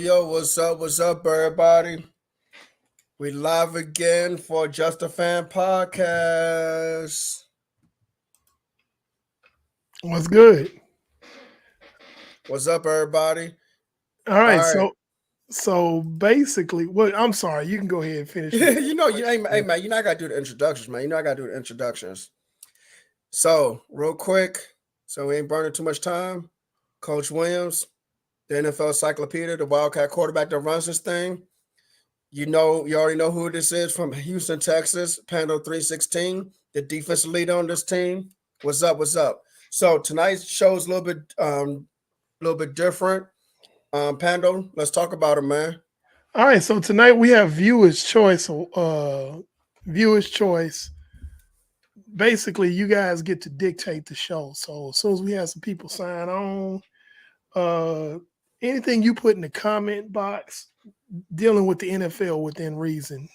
Yo, what's up, everybody? We live again for Just a Fan Podcast. What's good? What's up, everybody? All right, All right. so basically, what I'm sorry, you can go ahead and finish. Hey man, you know I gotta do the introductions, man. You know I gotta do the introductions. So, real quick, so we ain't burning too much time. Coach Williams, the NFL encyclopedia, the Wildcat quarterback that runs this thing. You already know who this is from Houston, Texas, Pando 316, the defensive leader on this team. What's up? What's up? So tonight's show is a little bit different. Pando, let's talk about it, man. All right, so tonight we have viewers' choice. Viewers' choice. Basically, you guys get to dictate the show. So as soon as we have some people sign on, uh, anything you put in the comment box dealing with the NFL within reason,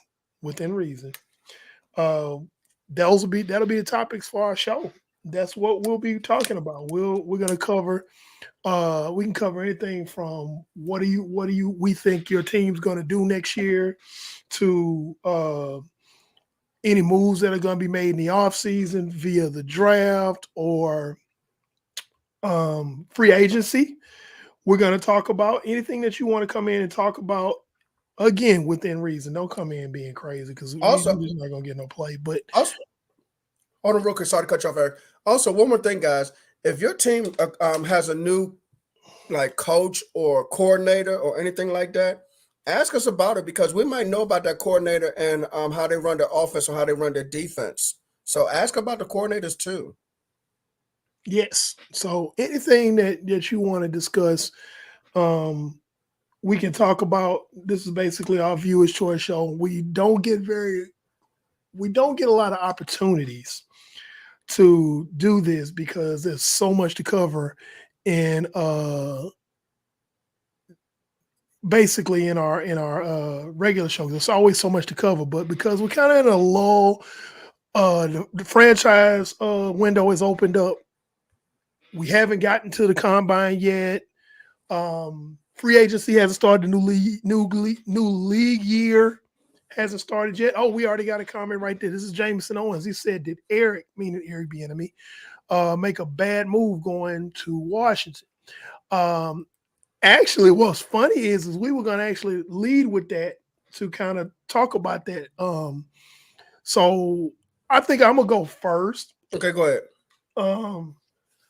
uh, that'll be the topics for our show. That's what we'll be talking about. We're gonna cover. We can cover anything from what do you we think your team's going to do next year to any moves that are going to be made in the offseason via the draft or free agency. We're going to talk about anything that you want to come in and talk about. Again, within reason. Don't come in being crazy because we're just not going to get no play. But also, hold on real quick. Sorry to cut you off, Eric. Also, one more thing, guys. If your team has a new coach or coordinator or anything like that, ask us about it because we might know about that coordinator and how they run their offense or how they run their defense. So ask about the coordinators too. yes. So anything that you want to discuss, we can talk about. This is basically our viewers' choice show. We don't get a lot of opportunities to do this because there's so much to cover in basically in our regular show. There's always so much to cover, but because we're kind of in a lull, the franchise window is opened up. We haven't gotten to the combine yet. Free agency hasn't started. New league year hasn't started yet. Oh, we already got a comment right there. This is Jameson Owens. He said, "Did Eric, meaning Eric Bieniemy, make a bad move going to Washington?" Actually, what's funny is we were going to actually lead with that to kind of talk about that. So I think I'm gonna go first. Okay, go ahead.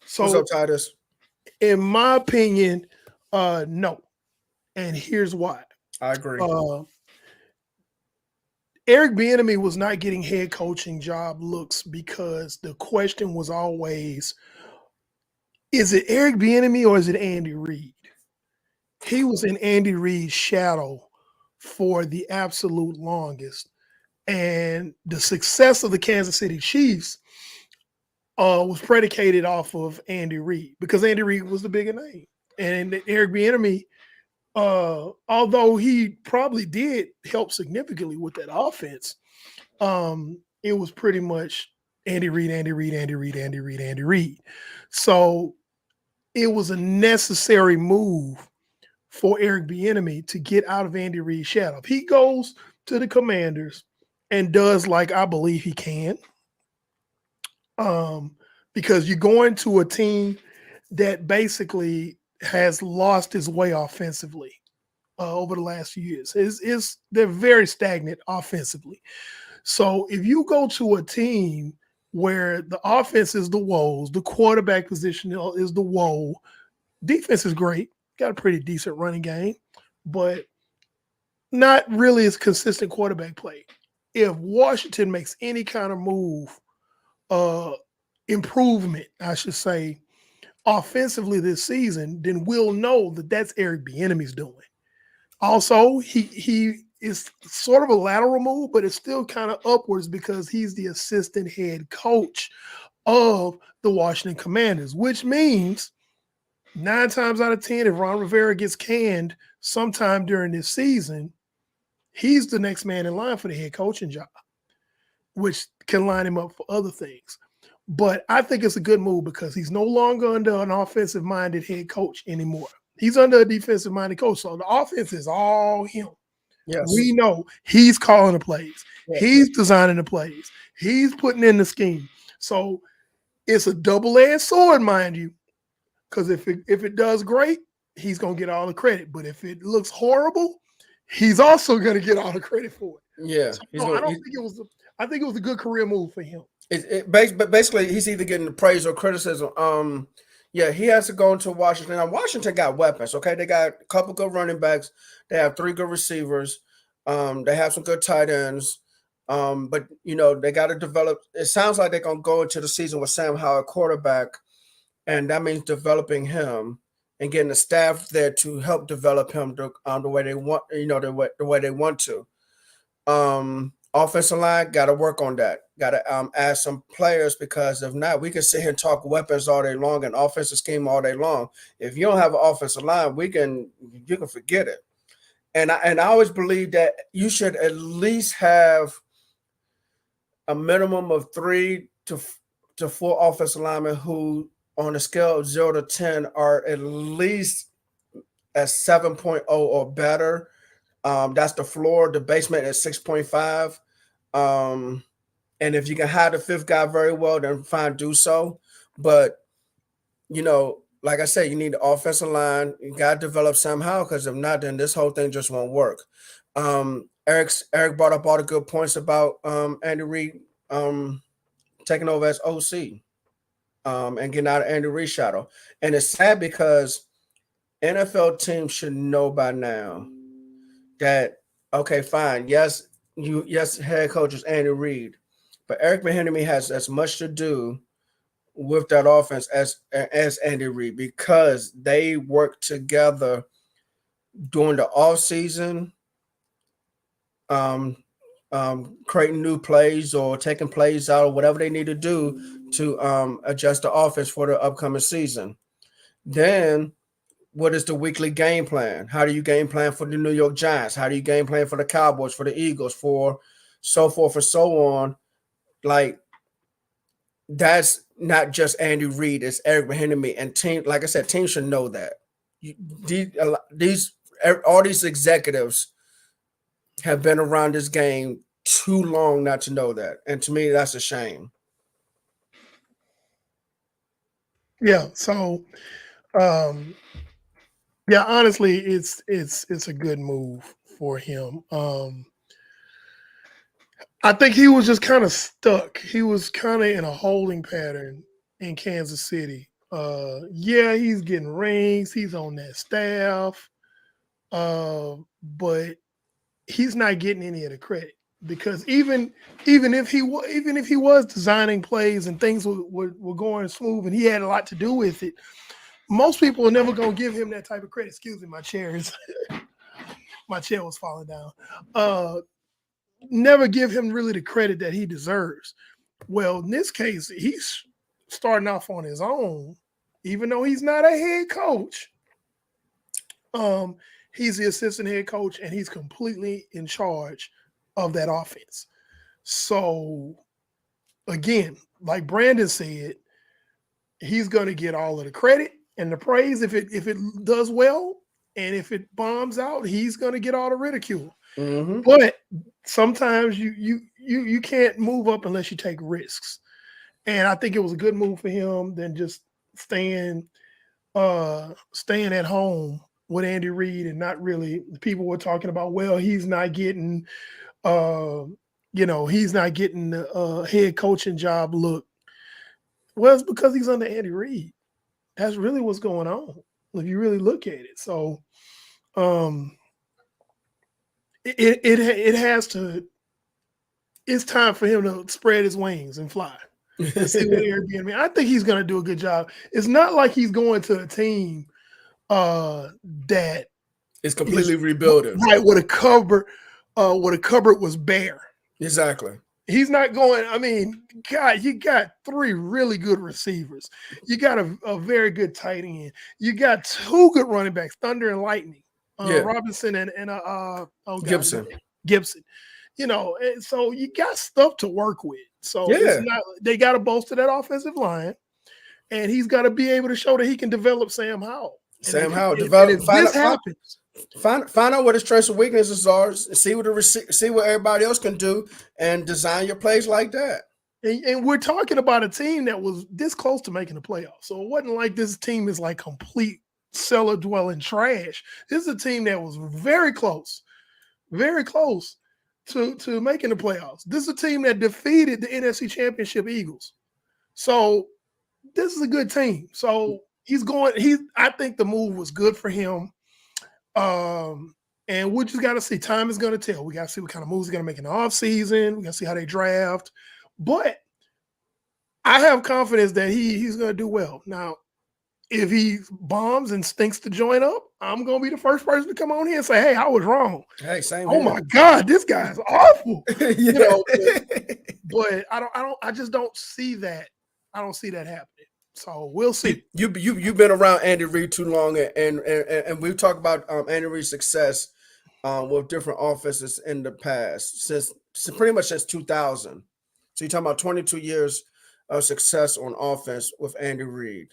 So what's up, Titus? In my opinion, no, and here's why. I agree. Eric Bieniemy was not getting head coaching job looks because the question was always, is it Eric Bieniemy or is it Andy Reid? He was in Andy Reid's shadow for the absolute longest. And the success of the Kansas City Chiefs was predicated off of Andy Reid because Andy Reid was the bigger name. And Eric Bieniemy, although he probably did help significantly with that offense, it was pretty much Andy Reid. So it was a necessary move for Eric Bieniemy to get out of Andy Reid's shadow. If he goes to the Commanders and does like I believe he can, because you're going to a team that basically has lost its way offensively. over the last few years. They're very stagnant offensively. So if you go to a team where the offense is the woes, the quarterback position is the woe, defense is great, got a pretty decent running game, but not really as consistent quarterback play. If Washington makes any kind of move, improvement, I should say, offensively this season, then we'll know that that's Eric Bieniemy's doing. Also, he is sort of a lateral move, but it's still kind of upwards because he's the assistant head coach of the Washington Commanders, which means 9 times out of 10, if Ron Rivera gets canned sometime during this season, he's the next man in line for the head coaching job, which can line him up for other things. But I think it's a good move because he's no longer under an offensive-minded head coach anymore. He's under a defensive-minded coach. So the offense is all him. Yes. We know he's calling the plays. Yeah. He's designing the plays. He's putting in the scheme. So it's a double-edged sword, mind you, because if it does great, he's going to get all the credit. But if it looks horrible, he's also going to get all the credit for it. Yeah. So I think it was a good career move for him. But basically, he's either getting praise or criticism. Yeah, he has to go into Washington. Now, Washington got weapons, okay? They got a couple good running backs. They have 3 good receivers. They have some good tight ends. But, they got to develop. It sounds like they're going to go into the season with Sam Howell quarterback, and that means developing him and getting the staff there to help develop him the way they want, the way they want to. Offensive line, got to work on that. Got to add some players because if not, we can sit here and talk weapons all day long and offensive scheme all day long. If you don't have an offensive line, you can forget it. And I always believe that you should at least have a minimum of 3 to 4 offensive linemen who, on a scale of 0 to 10, are at least at 7.0 or better. That's the floor. The basement is 6.5. And if you can hide the 5th guy very well, then fine, do so. But, like I said, you need the offensive line. You got to develop somehow because if not, then this whole thing just won't work. Eric brought up all the good points about Andy Reid taking over as OC and getting out of Andy Reid's shadow. And it's sad because NFL teams should know by now that, okay, fine, yes, head coach is Andy Reid, but Eric Bieniemy has as much to do with that offense as Andy Reid because they work together during the offseason, creating new plays or taking plays out or whatever they need to do to adjust the offense for the upcoming season. Then what is the weekly game plan? How do you game plan for the New York Giants? How do you game plan for the Cowboys, for the Eagles, for so forth and so on? Like, that's not just Andy Reid, it's Eric Bieniemy. And team, like I said, teams should know that. All these executives have been around this game too long not to know that. And to me, that's a shame. Yeah. So, yeah, honestly, it's a good move for him. I think he was just kind of stuck. He was kind of in a holding pattern in Kansas City. Yeah, he's getting rings. He's on that staff, but he's not getting any of the credit because even if he was designing plays and things were going smooth and he had a lot to do with it, most people are never going to give him that type of credit. Excuse me, my chair was falling down. Never give him really the credit that he deserves. Well, in this case, he's starting off on his own, even though he's not a head coach. He's the assistant head coach, and he's completely in charge of that offense. So, again, like Brandon said, he's going to get all of the credit and the praise if it does well, and if it bombs out, he's going to get all the ridicule. Mm-hmm. But sometimes you can't move up unless you take risks, and I think it was a good move for him than just staying at home with Andy Reid, and not really people were talking about, well, he's not getting he's not getting the head coaching job look. Well, it's because he's under Andy Reid. That's really what's going on if you really look at it. So it has to. It's time for him to spread his wings and fly and see what Eric Bieniemy. I think he's going to do a good job. It's not like he's going to a team that it's completely rebuilding, right? Where the cupboard was bare. Exactly. He's not going. I mean, God, you got 3 really good receivers. You got a very good tight end. You got 2 good running backs, Thunder and Lightning, Robinson and Gibson. Gibson. You know, and so you got stuff to work with. So it's not, they got to bolster that offensive line, and he's got to be able to show that he can develop Sam Howell. Sam Howell develop. Find out what his strengths and weaknesses are. See what everybody else can do, and design your plays like that. And we're talking about a team that was this close to making the playoffs. So it wasn't like this team is like complete cellar dwelling trash. This is a team that was very close to making the playoffs. This is a team that defeated the NFC Championship Eagles. So this is a good team. So I think the move was good for him. And we just got to see. Time is going to tell. We got to see what kind of moves he's going to make in the offseason. We got to see how they draft. But I have confidence that he's going to do well. Now, if he bombs and stinks to join up, I'm going to be the first person to come on here and say, hey, I was wrong. Hey, same. Oh my God, this guy's awful. You know, but I just don't see that. I don't see that happening. So we'll see. You've been around Andy Reid too long, and we've talked about Andy Reid's success with different offenses in the past since pretty much since 2000. So you're talking about 22 years of success on offense with Andy Reid.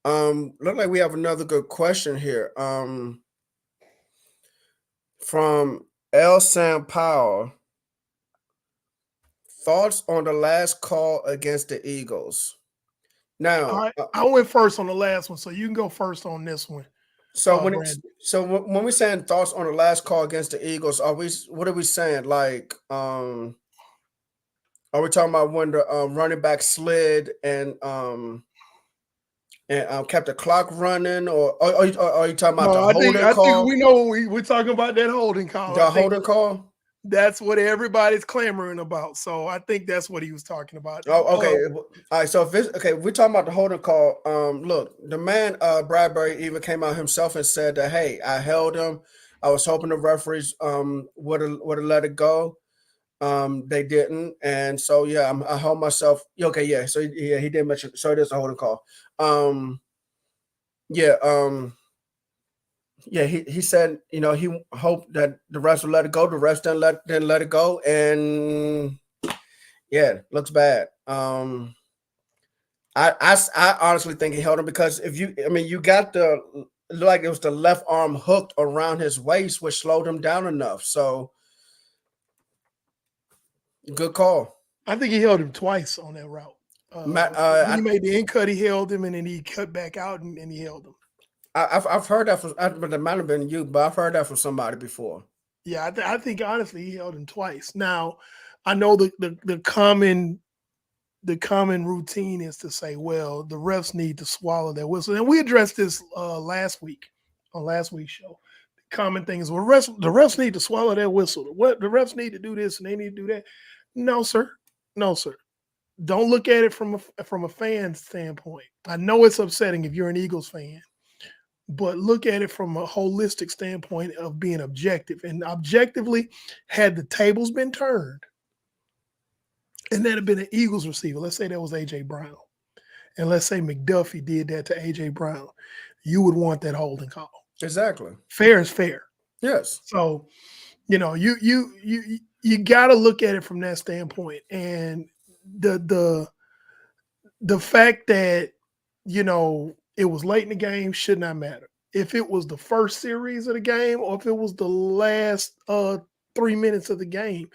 Look like we have another good question here. From L. Sam Powell. Thoughts on the last call against the Eagles? Now, I went first on the last one, so you can go first on this one. So when we're saying thoughts on the last call against the Eagles, what are we saying? Like, are we talking about when the running back slid and kept the clock running, or are you talking about the holding call? I think we know we're talking about that holding call. The holding call? That's what everybody's clamoring about. So I think that's what he was talking about. Oh, okay. All right. So we're talking about the holding call. Look, the man Bradbury even came out himself and said that, hey, I held him. I was hoping the referees would have let it go. They didn't, and so I held myself. Okay, yeah. So he did mention. So it is a holding call. He said, he hoped that the refs would let it go. The refs didn't let it go, and looks bad. I honestly think he held him because you got it looked like it was the left arm hooked around his waist, which slowed him down enough. So good call. I think he held him twice on that route. He made the in cut, he held him, and then he cut back out and he held him. I've heard that but it might have been you, but I've heard that from somebody before. Yeah, I think honestly he held him twice. Now, I know the common routine is to say, well, the refs need to swallow their whistle, and we addressed this last week on last week's show. The common thing is, well, the refs need to swallow their whistle. The refs need to do this and they need to do that. No, sir. Don't look at it from a fan standpoint. I know it's upsetting if you're an Eagles fan. But look at it from a holistic standpoint of being objective. And objectively, had the tables been turned, and that had been an Eagles receiver, let's say that was A.J. Brown, and let's say McDuffie did that to A.J. Brown, you would want that holding call. Exactly. Fair is fair. Yes. So, you got to look at it from that standpoint. And the fact that, it was late in the game should not matter. If it was the first series of the game or if it was the last 3 minutes of the game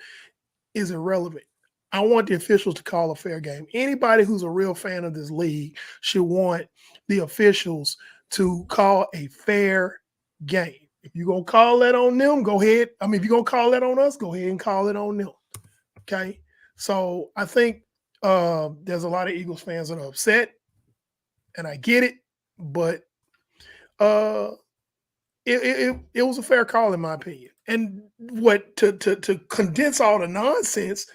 is irrelevant. I want the officials to call a fair game. Anybody who's a real fan of this league should want the officials to call a fair game. If you're going to call that on them, go ahead. I mean, if you're going to call that on us, go ahead and call it on them. Okay. So I think there's a lot of Eagles fans that are upset, and I get it, but it was a fair call in my opinion. And what to condense all the nonsense,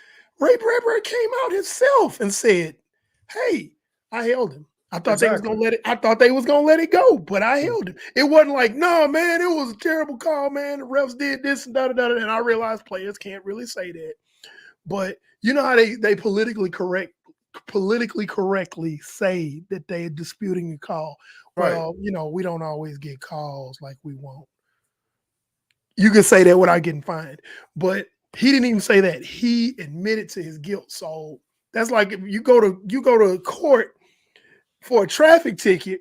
Ray Bradbury came out himself and said, "Hey, I held him. I thought they was gonna let it. I thought they was gonna let it go, but I held him. It wasn't like, no, man, it was a terrible call, man. The refs did this and da da da. And I realized players can't really say that, but you know how they politically correctly say that they're disputing the call. Well, you know, we don't always get calls like we want. You can say that without getting fined, but he didn't even say that. He admitted to his guilt. So that's like if you go to court for a traffic ticket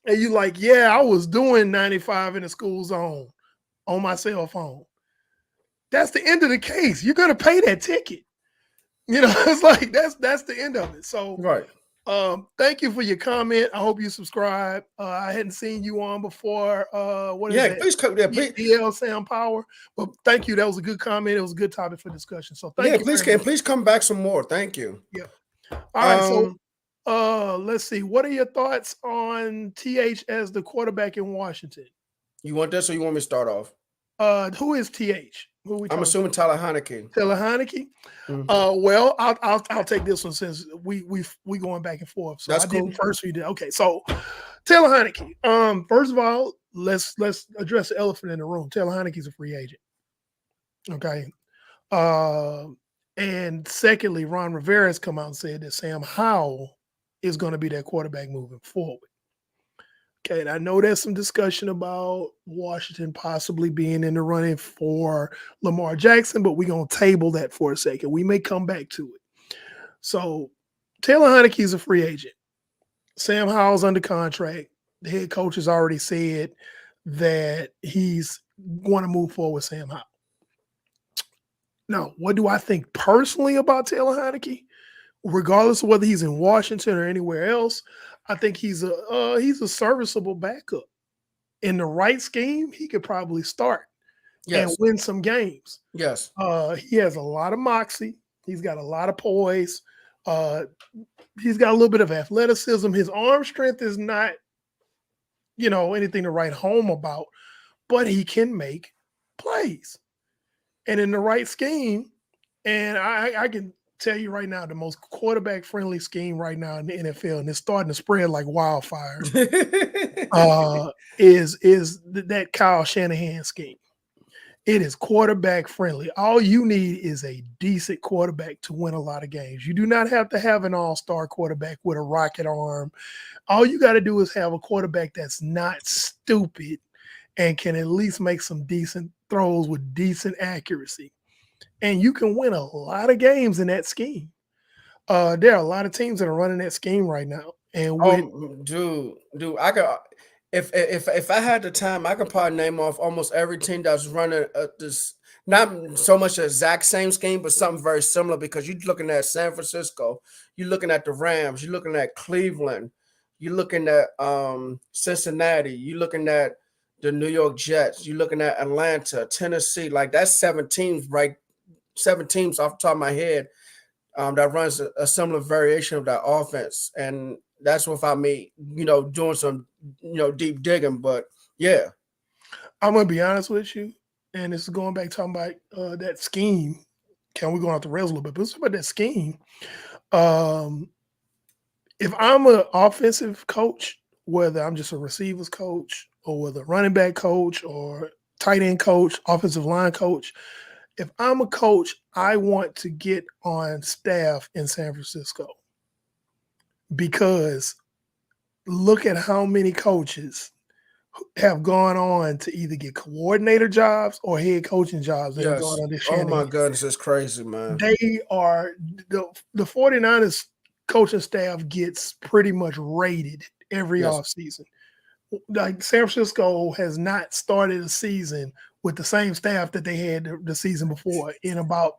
and you like, yeah, I was doing 95 in the school zone on my cell phone. That's the end of the case. You're gonna pay that ticket. You know, it's like that's the end of it. So thank you for your comment. I hope you subscribe. I hadn't seen you on before. What is that? Please come there. EL Sam Power. But thank you. That was a good comment. It was a good topic for discussion. So thank you. Please come back some more. Thank you. Yeah. All right. So let's see. What are your thoughts on TH as the quarterback in Washington? You want this or you want me to start off? Who is TH? I'm assuming Tyler Heinicke. Taylor Heinicke. Mm-hmm. Well, I'll take this one since we going back and forth. So that's cool. First. We did. Okay. So Taylor Heinicke. First of all, let's address the elephant in the room. Taylor Heinicke's a free agent. Okay. And secondly, Ron Rivera has come out and said that Sam Howell is going to be that quarterback moving forward. Okay, and I know there's some discussion about Washington possibly being in the running for Lamar Jackson, but we're going to table that for a second. We may come back to it. So Taylor Heinicke is a free agent. Sam Howell's under contract. The head coach has already said that he's going to move forward with Sam Howell. Now, what do I think personally about Taylor Heinicke? Regardless of whether he's in Washington or anywhere else, I think he's a serviceable backup. In the right scheme, he could probably start and win some games. Yes. He has a lot of moxie. He's got a lot of poise. He's got a little bit of athleticism. His arm strength is not, anything to write home about, but he can make plays. And in the right scheme, and I can tell you right now, the most quarterback-friendly scheme right now in the NFL, and it's starting to spread like wildfire, is that Kyle Shanahan scheme. It is quarterback-friendly. All you need is a decent quarterback to win a lot of games. You do not have to have an all-star quarterback with a rocket arm. All you got to do is have a quarterback that's not stupid and can at least make some decent throws with decent accuracy. And you can win a lot of games in that scheme. There are a lot of teams that are running that scheme right now. And dude, I could, if I had the time, I could probably name off almost every team that's running this, not so much the exact same scheme, but something very similar. Because you're looking at San Francisco, you're looking at the Rams, you're looking at Cleveland, you're looking at Cincinnati, you're looking at the New York Jets, you're looking at Atlanta, Tennessee. Like that's 7 teams, right? 7 teams off the top of my head that runs a similar variation of that offense. And that's without me, doing some, deep digging. But yeah. I'm going to be honest with you. And this is going back talking about that scheme. Can we go off the rails a little bit? But it's about that scheme. If I'm an offensive coach, whether I'm just a receivers coach or whether running back coach or tight end coach, offensive line coach, if I'm a coach, I want to get on staff in San Francisco because look at how many coaches have gone on to either get coordinator jobs or head coaching jobs. That have gone on this oh my goodness, it's crazy, man. They are the 49ers coaching staff gets pretty much rated every offseason. Like San Francisco has not started a season with the same staff that they had the season before in about,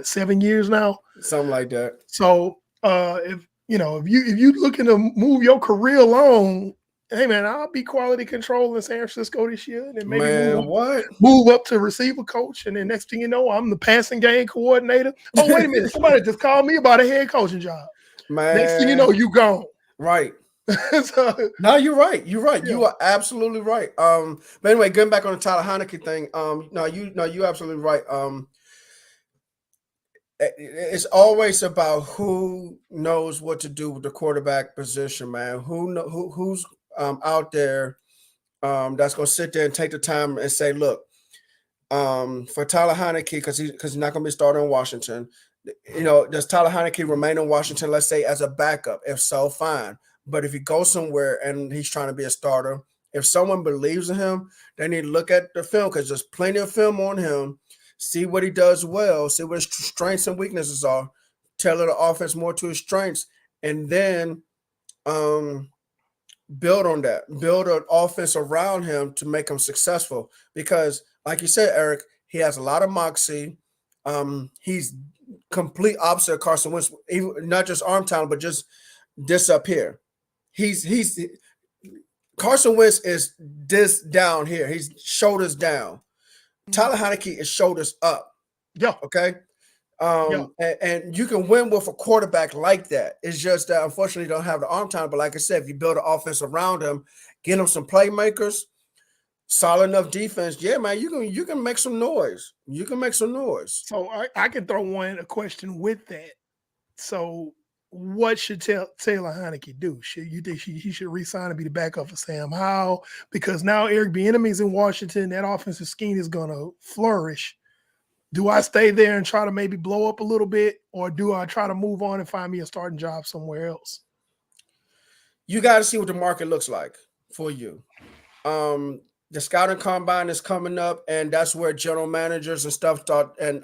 7 years now? Something like that. So if you looking to move your career along, Hey man, I'll be quality control in San Francisco this year, and then maybe Man, what? move up to receiver coach, and then next thing you know, I'm the passing game coordinator. Oh, wait a minute, somebody just called me about a head coaching job. Next thing you know, Man, you gone. right. So, No, you're right. You're right. yeah. You are absolutely right. But anyway, getting back on the Tyler Heineke thing. No, you're absolutely right. It's always about who knows what to do with the quarterback position, man. Who's out there that's gonna sit there and take the time and say, look, for Tyler Heineke, because he's not gonna be starting in Washington. Does Tyler Heineke remain in Washington, let's say, as a backup? If so, fine. But if he goes somewhere and he's trying to be a starter, if someone believes in him, they need to look at the film because there's plenty of film on him. See what he does well, see what his strengths and weaknesses are, tailor the offense more to his strengths, and then build on that. Build an offense around him to make him successful. Because, like you said, Eric, he has a lot of moxie. He's complete opposite of Carson Wentz, even, not just arm talent, but just this up here. He's Carson Wentz is this down here. He's shoulders down. Tyler Heineke is shoulders up. Yeah. Okay. Yeah. And you can win with a quarterback like that. It's just that unfortunately you don't have the arm talent. But like I said, if you build an offense around him, get him some playmakers, solid enough defense, yeah, man, you can make some noise. You can make some noise. So I can throw a question with that. So what should Taylor Heineke do? You think he should resign and be the backup for Sam Howell? Because now Eric Bieniemy is in Washington. That offensive scheme is going to flourish. Do I stay there and try to maybe blow up a little bit, or do I try to move on and find me a starting job somewhere else? You got to see what the market looks like for you. The scouting combine is coming up, and that's where general managers and stuff start, and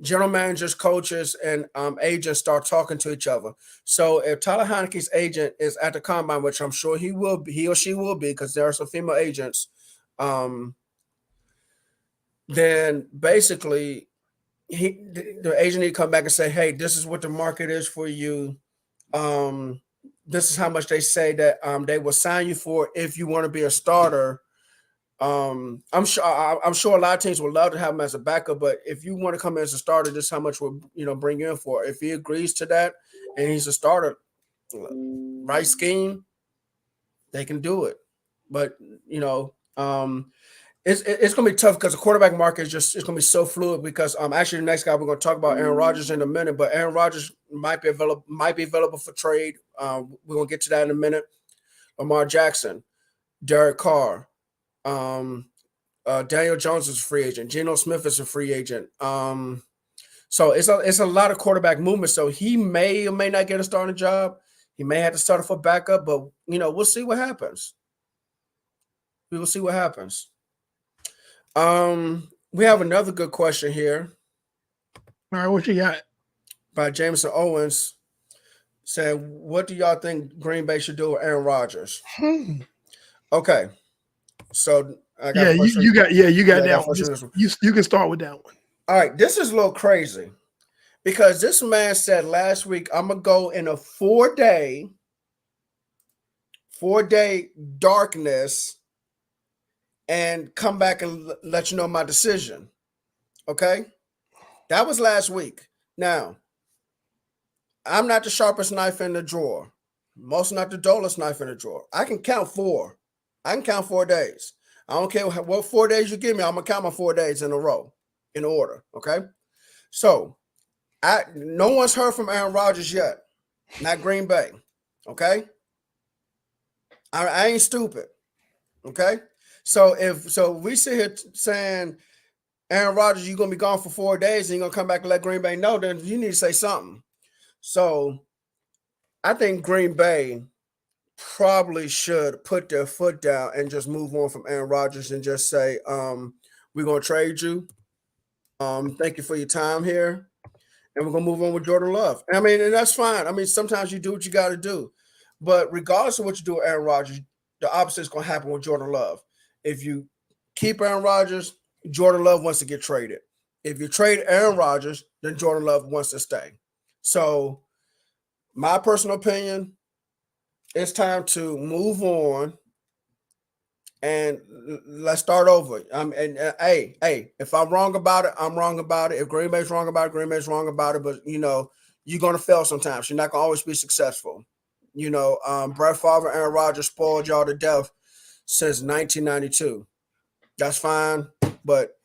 general managers, coaches, and agents start talking to each other. So if Tyler Heineke's agent is at the combine, which I'm sure he will be, he or she will be, because there are some female agents, then basically the agent need to come back and say, hey, this is what the market is for you. This is how much they say that they will sign you for if you want to be a starter. I'm sure a lot of teams would love to have him as a backup, but if you want to come in as a starter, this is how much we'll bring you in for. If he agrees to that and he's a starter, right scheme, they can do it. But it's going to be tough because the quarterback market it's going to be so fluid. Because actually the next guy we're going to talk about Aaron Rodgers in a minute, but Aaron Rodgers might be available for trade. We're going to get to that in a minute. Lamar Jackson, Derek Carr. Daniel Jones is a free agent. Geno Smith is a free agent. So it's a lot of quarterback movement. So he may or may not get a starting job. He may have to start for backup, but we'll see what happens. We will see what happens. We have another good question here. All right, what you got? By Jameson Owens. Said, what do y'all think Green Bay should do with Aaron Rodgers? Okay. So I got you got that one. You can start with that one. All right, this is a little crazy because this man said last week, I'm gonna go in a 4-day darkness and come back and let you know my decision. Okay, that was last week. Now, I'm not the sharpest knife in the drawer. Most not the dullest knife in the drawer. I can count 4. I can count 4 days. I don't care what 4 days you give me. I'm gonna count my 4 days in a row, in order. Okay. So, no one's heard from Aaron Rodgers yet. Not Green Bay. Okay. I ain't stupid. Okay. So if we sit here saying Aaron Rodgers, you're gonna be gone for 4 days and you're gonna come back and let Green Bay know, then you need to say something. So, I think Green Bay probably should put their foot down and just move on from Aaron Rodgers and just say, we're going to trade you. Thank you for your time here. And we're going to move on with Jordan Love. I mean, and that's fine. I mean, sometimes you do what you got to do. But regardless of what you do with Aaron Rodgers, the opposite is going to happen with Jordan Love. If you keep Aaron Rodgers, Jordan Love wants to get traded. If you trade Aaron Rodgers, then Jordan Love wants to stay. So, my personal opinion, it's time to move on And let's start over. Hey, if I'm wrong about it, I'm wrong about it. If Green Bay's wrong about it, Green Bay's wrong about it. But you're gonna fail sometimes. You're not gonna always be successful. Brett Favre, Aaron Rodgers spoiled y'all to death since 1992. That's fine, but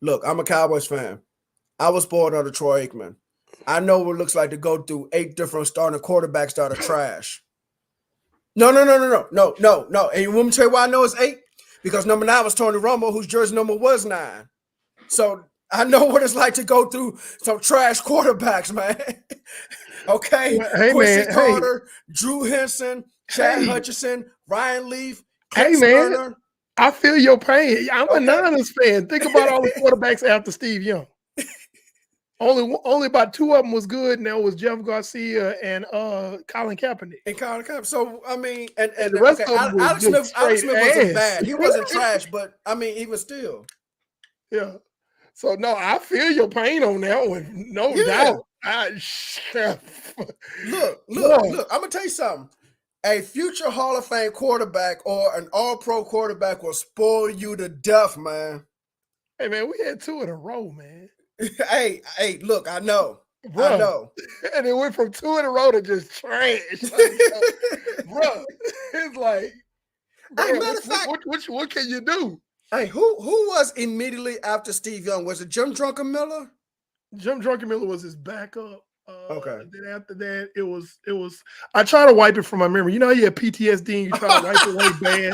look, I'm a Cowboys fan. I was born under Troy Aikman. I know what it looks like to go through 8 different starting quarterbacks that are trash. No. And you want me to tell you why I know it's 8? Because number 9 was Tony Romo, whose jersey number was 9. So I know what it's like to go through some trash quarterbacks, man. Okay, hey Quincy man, Carter, Drew Henson, Chad hey, Hutchinson, Ryan Leaf, hey Clint man, Turner. I feel your pain. I'm a Okay. Niners fan. Think about all the quarterbacks after Steve Young. Only about 2 of them was good, and that was Jeff Garcia and Colin Kaepernick. And Colin Kaepernick. So I mean, and The rest okay, of them was Alex just Smith straight wasn't ass. bad. He wasn't trash, but I mean, even still. Yeah. So no, I feel your pain on that one, no doubt. Look. I'm gonna tell you something. A future Hall of Fame quarterback or an All-Pro quarterback will spoil you to death, man. Hey man, we had 2 in a row, man. hey, look, I know. Bruh. I know. And it went from 2 in a row to just trash. Bro, it's like, Hey, matter of fact, what can you do? Hey, who was immediately after Steve Young? Was it Jim Druckenmiller? Jim Druckenmiller was his backup. Okay. Then after that, it was. I try to wipe it from my memory. You know, you have PTSD and you try to wipe away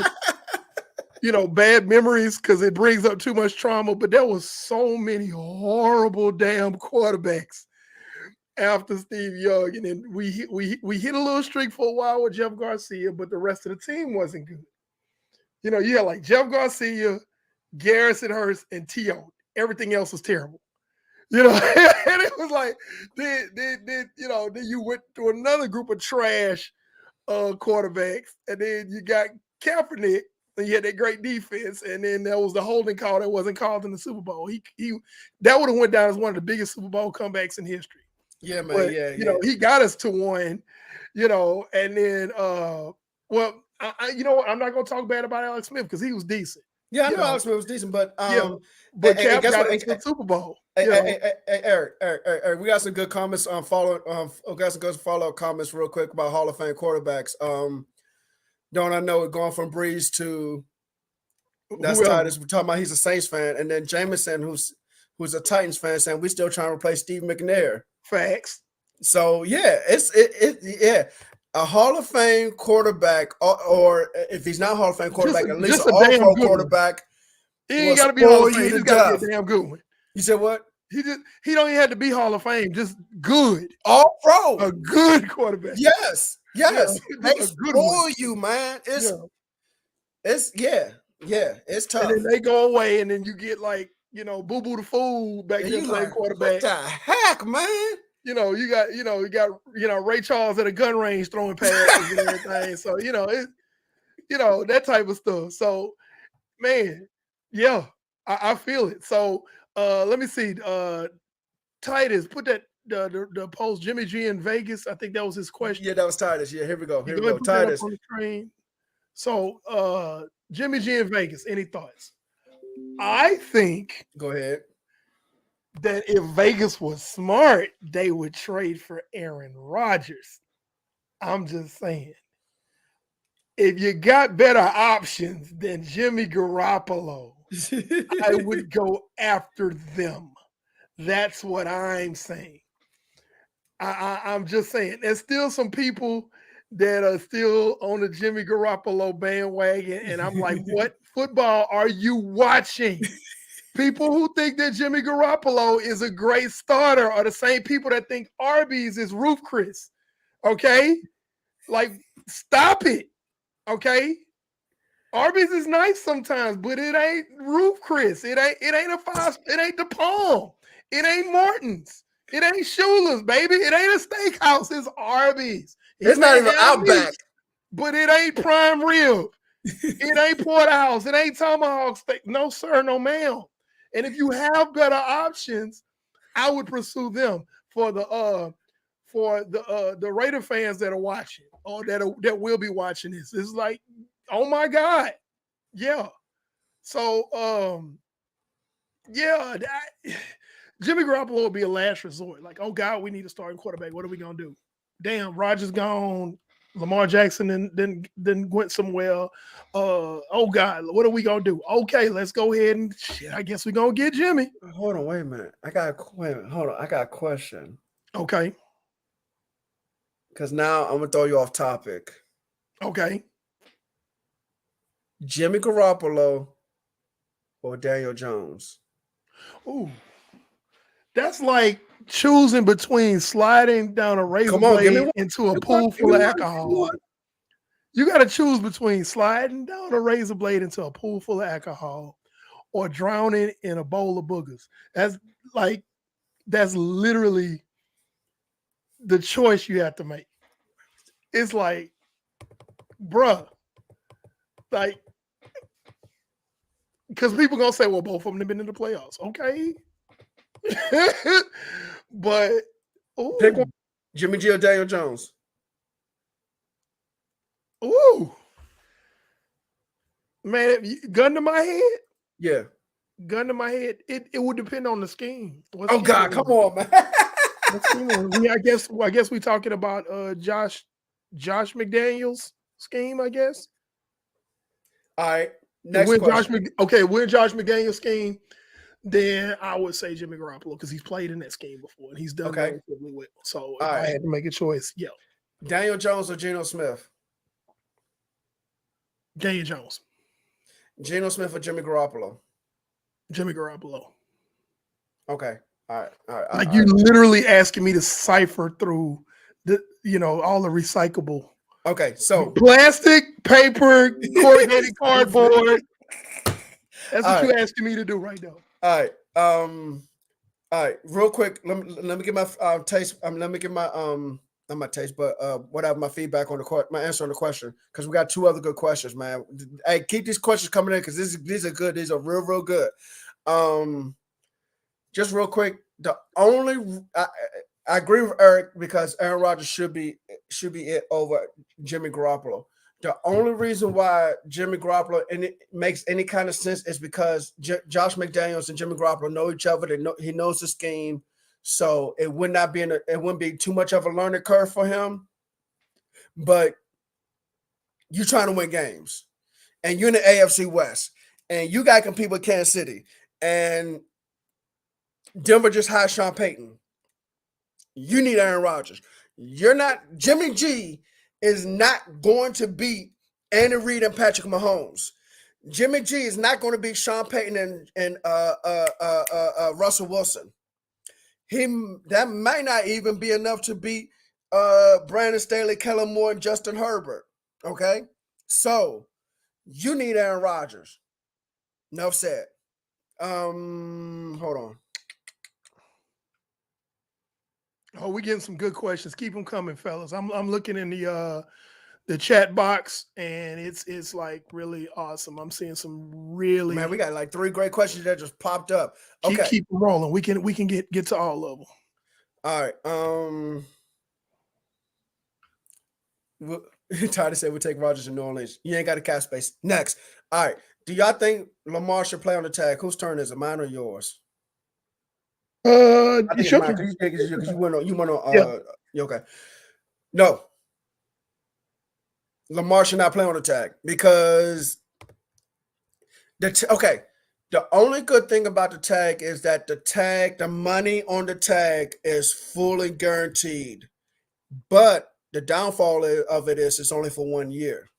bad memories because it brings up too much trauma. But there was so many horrible damn quarterbacks after Steve Young, and then we hit a little streak for a while with Jeff Garcia, but the rest of the team wasn't good. You had like Jeff Garcia, Garrison Hurst, and T.O. Everything else was terrible. And it was like, then you went to another group of trash quarterbacks, and then you got Kaepernick, and you had that great defense, and then there was the holding call that wasn't called in the Super Bowl. He that would have went down as one of the biggest Super Bowl comebacks in history. Yeah, man. But, he got us to 1, and then I'm not gonna talk bad about Alex Smith because he was decent. Yeah, I know Alex Smith was decent, but but Cap got us to the Super Bowl. Hey, Eric, we got some good comments on got some good follow-up comments real quick about Hall of Fame quarterbacks. Don't I know it going from Breeze to that's Titus. We're talking about he's a Saints fan, and then Jameson, who's a Titans fan, saying we still trying to replace Steve McNair. Facts. So yeah, it's a Hall of Fame quarterback, or if he's not Hall of Fame quarterback, at least an All-Pro quarterback. He ain't got to be Hall of Fame. He's got to be a damn good one. You said what? He don't even have to be Hall of Fame. Just good. All-Pro. A good quarterback. Yes. They spoil you, man. It's tough. And then they go away, and then you get like Boo Boo the Fool back there playing quarterback. What the heck, man? You got Ray Charles at a gun range throwing passes and everything. So that type of stuff. So man, yeah, I feel it. So let me see. Titus, put that the post Jimmy G in Vegas. I think that was his question. Yeah, that was Titus. Yeah, here we go. Titus on the train. So Jimmy G in Vegas. Any thoughts? I think. Go ahead. That if Vegas was smart, they would trade for Aaron Rodgers. I'm just saying. If you got better options than Jimmy Garoppolo, I would go after them. That's what I'm saying. I'm just saying. There's still some people that are still on the Jimmy Garoppolo bandwagon, and I'm like, what football are you watching? People who think that Jimmy Garoppolo is a great starter are the same people that think Arby's is Roof Chris. Okay? Like, stop it. Okay? Arby's is nice sometimes, but it ain't Roof Chris. It ain't the Palm. It ain't Morton's. It ain't Shula's, baby. It ain't a steakhouse. It's Arby's. It's not even Outback. But it ain't prime rib. It ain't porterhouse. It ain't tomahawk steak. No, sir. No, ma'am. And if you have better options, I would pursue them for the Raider fans that are watching or that will be watching this. It's like, oh my God, Yeah. So yeah, Jimmy Garoppolo would be a last resort. Like, oh God, we need a starting quarterback. What are we gonna do? Damn, Rogers gone. Lamar Jackson then went somewhere. Oh God, what are we gonna do? Okay, let's go ahead and shit. I guess we're gonna get Jimmy. Hold on, wait a minute. Wait a minute. Hold on. I got a question. Okay, Because now I'm gonna throw you off topic. okay. Jimmy Garoppolo or Daniel Jones? Ooh, that's like choosing between sliding down a razor Come on, give me blade one. into a Give me one. pool Give me full of one. Give me alcohol. one. You got to choose between sliding down a razor blade into a pool full of alcohol or drowning in a bowl of boogers. That's literally the choice you have to make. It's like, bruh, like, because people gonna say, well, both of them have been in the playoffs. Okay. But Pick one. ooh, Jimmy G or Daniel Jones? ooh. Man, gun to my head, Yeah. it would depend on the scheme. What Oh scheme God, it come was? on, man. What scheme it was? I guess we talking about Josh McDaniels scheme, I guess. All right. If Next we're question. we're Josh McDaniels scheme, then I would say Jimmy Garoppolo because he's played in that scheme before and he's done Okay. relatively well. So All if I right. had to make a choice, yeah, Daniel Jones or Geno Smith? Daniel Jones, Geno Smith or Jimmy Garoppolo? Jimmy Garoppolo. Okay. All right. All right. Like All you right. literally asking me to cipher through all the recyclable Okay. So plastic, paper, corrugated cardboard. That's all what right. you asking me to do right now. All right. All right. Real quick. Let me get my taste. Let me get my not my taste, but whatever my feedback on my answer on the question because we got two other good questions, man. Hey, keep these questions coming in because these are good. These are real good. Just real quick. The only I agree with Eric because Aaron Rodgers should be it over Jimmy Garoppolo. The only reason why Jimmy Garoppolo and it makes any kind of sense is because Josh McDaniels and Jimmy Garoppolo know each other. He knows the scheme, so it wouldn't be too much of a learning curve for him. But you're trying to win games, and you're in the AFC West, and you got to compete with Kansas City, and Denver just hired Sean Payton. You need Aaron Rodgers. You're not Jimmy G is not going to beat Andy Reid and Patrick Mahomes. Jimmy G is not going to beat Sean Payton and Russell Wilson. That might not even be enough to beat Brandon Staley, Kellen Moore, and Justin Herbert. Okay, so you need Aaron Rodgers. Enough said. Hold on. Oh, we getting some good questions. Keep them coming, fellas. I'm looking in the chat box and it's like really awesome. I'm seeing some really Man, we got like 3 great questions that just popped up. Okay, keep them rolling. We can get to all of them. all right. Tyler said we take Rodgers to New Orleans. You ain't got a cap space. Next. All right. Do y'all think Lamar should play on the tag? Whose turn is it? Mine or yours? I think it's mine because you went on. Okay. No. Lamar should not play on the tag because the only good thing about the tag is that the money on the tag is fully guaranteed. But the downfall of it is it's only for 1 year.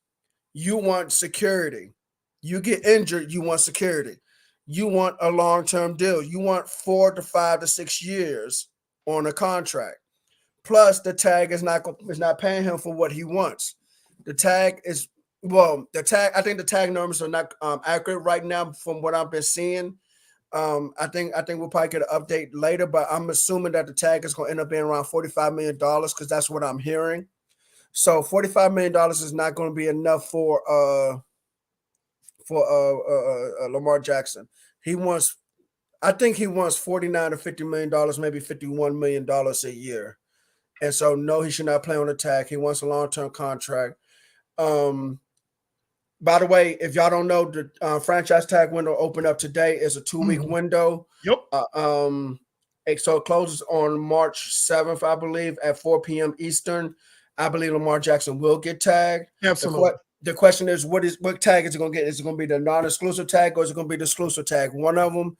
You want security. You get injured, you want security. You want a long-term deal. You want 4 to 5 to 6 years on a contract. Plus, the tag is not paying him for what he wants. The tag is I think the tag numbers are not accurate right now from what I've been seeing. I think we'll probably get an update later, but I'm assuming that the tag is going to end up being around $45 million because that's what I'm hearing. So $45 million is not going to be enough for Lamar Jackson. I think he wants $49 to $50 million, maybe $51 million a year. And so, no, he should not play on the tag. He wants a long-term contract. By the way, if y'all don't know, the franchise tag window opened up today. It's a 2-week window. Yep. So it closes on March 7th, I believe, at 4 p.m. Eastern. I believe Lamar Jackson will get tagged. Absolutely. The question is, what tag is it going to get? Is it going to be the non-exclusive tag or is it going to be the exclusive tag? One of them,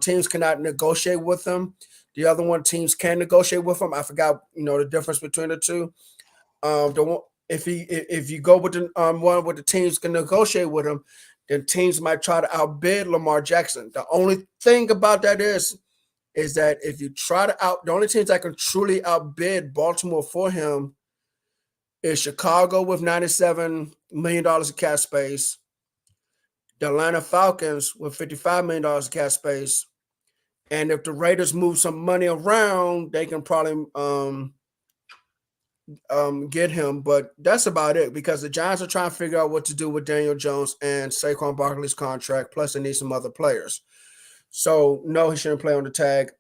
teams cannot negotiate with them. The other one, teams can negotiate with them. I forgot, the difference between the two. If you go with the one where the teams can negotiate with him, then teams might try to outbid Lamar Jackson. The only thing about that is that if you try to the only teams that can truly outbid Baltimore for him is Chicago with $97 million of cap space, the Atlanta Falcons with $55 million of cap space, and if the Raiders move some money around, they can probably get him. But that's about it because the Giants are trying to figure out what to do with Daniel Jones and Saquon Barkley's contract. Plus, they need some other players. So, no, he shouldn't play on the tag.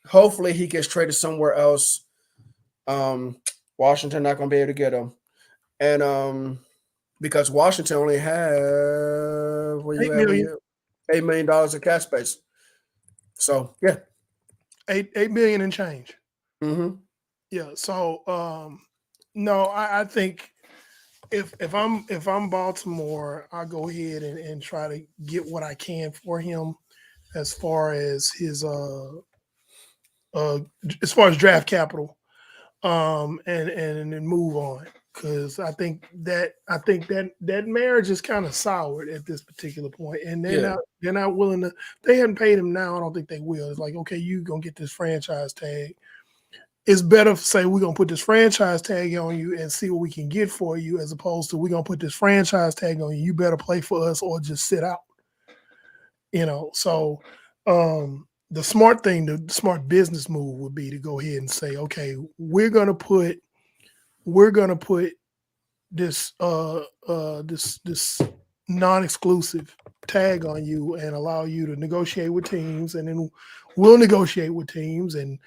Hopefully, he gets traded somewhere else. Washington not going to be able to get him. And because Washington only have $8 million of cap space. So, yeah. $8 million and change. Mm-hmm. Yeah. So, no, I think if I'm Baltimore, I'll go ahead and try to get what I can for him as far as his as far as draft capital, and then move on. Because I think that marriage is kind of soured at this particular point, and they're not willing to. They hadn't paid him now. I don't think they will. It's like, okay, you gonna get this franchise tag. It's better to say we're gonna put this franchise tag on you and see what we can get for you, as opposed to we're gonna put this franchise tag on you. You better play for us or just sit out. So the smart thing, the smart business move would be to go ahead and say, okay, we're gonna put this this non-exclusive tag on you and allow you to negotiate with teams, and then we'll negotiate with teams and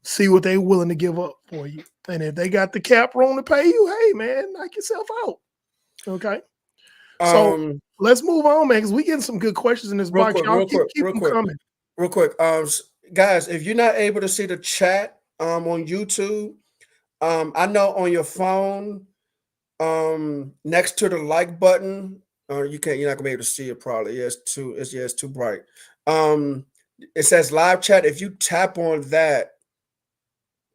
see what they're willing to give up for you. And if they got the cap room to pay you, hey man, knock yourself out. Okay. So let's move on, man, because we getting some good questions in this box. Y'all keep them coming. Real quick. Guys, if you're not able to see the chat on YouTube, I know on your phone, next to the like button, you're not gonna be able to see it probably. Yeah, it's too bright. It says live chat. If you tap on that,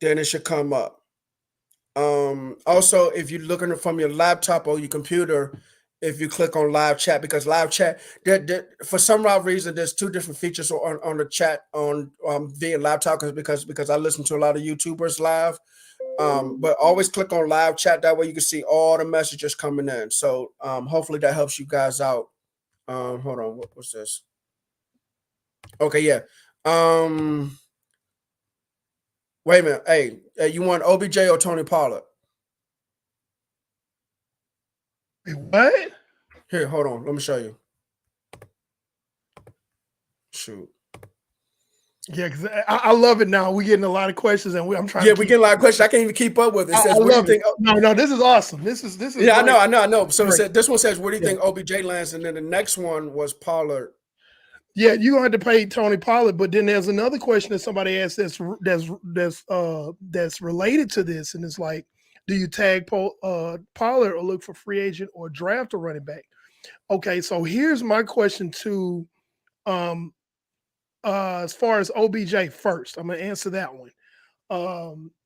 then it should come up. Also, if you're looking from your laptop or your computer, if you click on live chat, because live chat, for some odd reason, there's two different features on the chat on via laptop because I listen to a lot of YouTubers live. But always click on live chat. That way you can see all the messages coming in. So hopefully that helps you guys out. Hold on, what's this? Okay, yeah. Wait a minute. Hey, you want OBJ or Tony Pollard? What? Here, hold on. Let me show you. Shoot. Yeah, because I love it now. We're getting a lot of questions, and I'm trying. Yeah, we get a lot of questions. I can't even keep up with it. It says, "What do you think?" No, this is awesome. This is. Yeah, great. I know. So it said, this one says, "What do you think OBJ lands?" And then the next one was Pollard. Yeah, you're gonna have to pay Tony Pollard, but then there's another question that somebody asked that's related to this, and it's like, do you tag Pollard or look for free agent or draft a running back? Okay, so here's my question to as far as OBJ first. I'm gonna answer that one.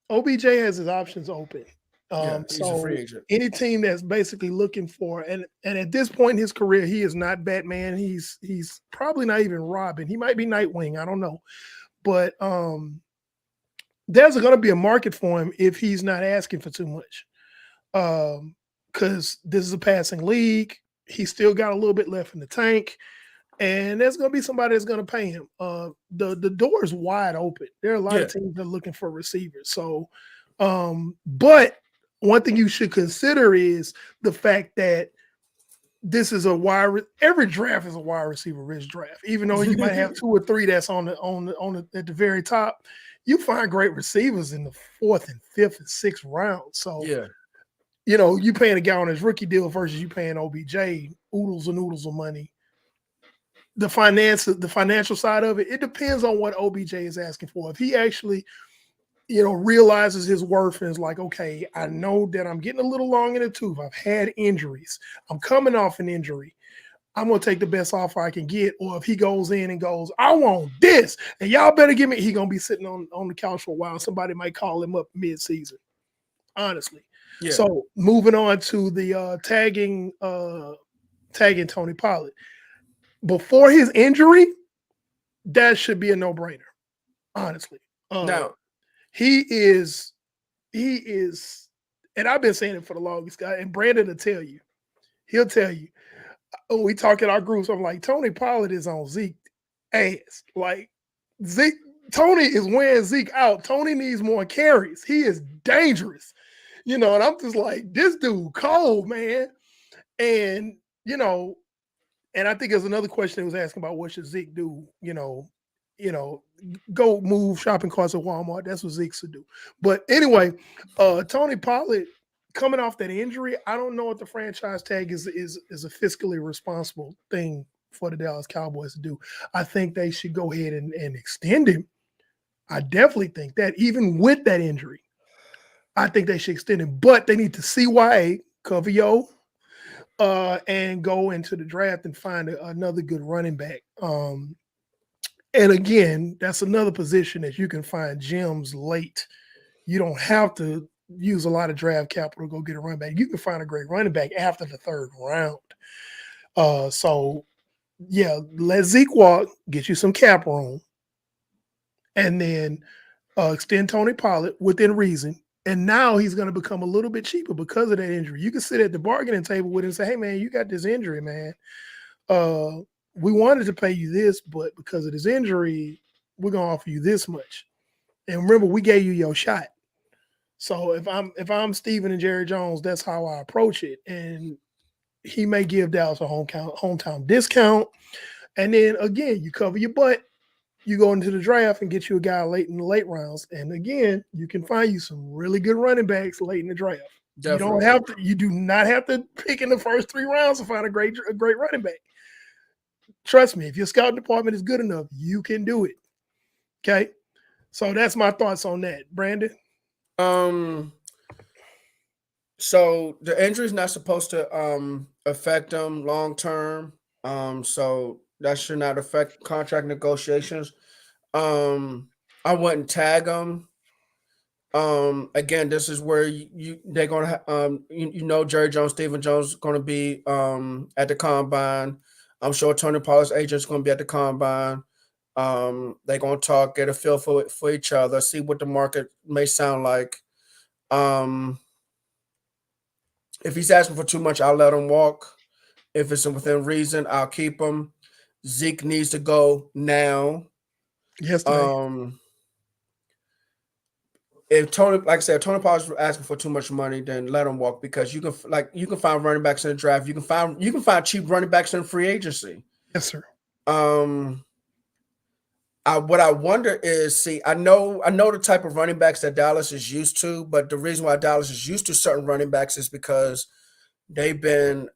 OBJ has his options open. He's a free agent. Any team that's basically looking for, and at this point in his career, he is not Batman. He's probably not even Robin. He might be Nightwing. I don't know, but there's going to be a market for him if he's not asking for too much. Because this is a passing league. He's still got a little bit left in the tank, and there's going to be somebody that's going to pay him. The door is wide open. There are a lot of teams that are looking for receivers. So, but one thing you should consider is the fact that this is every draft is a wide receiver rich draft. Even though you might have 2 or 3 that's on the at the very top, you find great receivers in the 4th and 5th and 6th round. So you know, you paying a guy on his rookie deal versus you paying OBJ oodles and oodles of money. The financial side of it, it depends on what OBJ is asking for. If he actually, you know, realizes his worth and is like, okay, I know that I'm getting a little long in the tooth. I've had injuries. I'm coming off an injury. I'm gonna take the best offer I can get. Or if he goes in and goes, I want this, and y'all better give me, he gonna be sitting on the couch for a while. Somebody might call him up mid-season, honestly. Yeah. So moving on to the tagging Tony Pollard. Before his injury, that should be a no-brainer, honestly. Now, he is, and I've been saying it for the longest, guy, and Brandon will tell you. He'll tell you. When we talk in our groups, I'm like, Tony Pollard is on Zeke ass. Like, Tony is wearing Zeke out. Tony needs more carries. He is dangerous. You know, and I'm just like, this dude cold, man. And, you know, and I think there's another question that was asking about what should Zeke do, you know, go move shopping carts at Walmart. That's what Zeke should do. But anyway, Tony Pollard coming off that injury, I don't know if the franchise tag is a fiscally responsible thing for the Dallas Cowboys to do. I think they should go ahead and extend him. I definitely think that even with that injury, I think they should extend him. But they need to CYA, cover yo, and go into the draft and find another good running back. And again, that's another position that you can find gems late. You don't have to use a lot of draft capital to go get a running back. You can find a great running back after the third round. So, yeah, let Zeke walk, get you some cap room, and then extend Tony Pollard within reason. And now he's going to become a little bit cheaper because of that injury. You can sit at the bargaining table with him and say, hey, man, you got this injury, man. We wanted to pay you this, but because of this injury, we're going to offer you this much. And remember, we gave you your shot. So if I'm Steven and Jerry Jones, that's how I approach it. And he may give Dallas a hometown discount. And then again, you cover your butt. You go into the draft and get you a guy late in the late rounds. And again, you can find you some really good running backs late in the draft. definitely. You do not have to pick in the first 3 rounds to find a great running back. Trust me, if your scouting department is good enough, you can do it. Okay. So that's my thoughts on that. Brandon? So the injury is not supposed to affect them long term. So that should not affect contract negotiations. I wouldn't tag them. Again, this is where they're gonna Jerry Jones, Stephen Jones going to be at the combine. I'm sure Tony Pollard's agent's going to be at the combine. They're going to talk, get a feel for each other, see what the market may sound like. If he's asking for too much, I'll let him walk. If it's within reason, I'll keep him. Zeke needs to go now. Yes. If Tony, like I said, Tony Pollard's asking for too much money, then let him walk because you can find running backs in the draft. You can find cheap running backs in free agency. Yes, sir. What I wonder is, see, I know the type of running backs that Dallas is used to, but the reason why Dallas is used to certain running backs is because they've been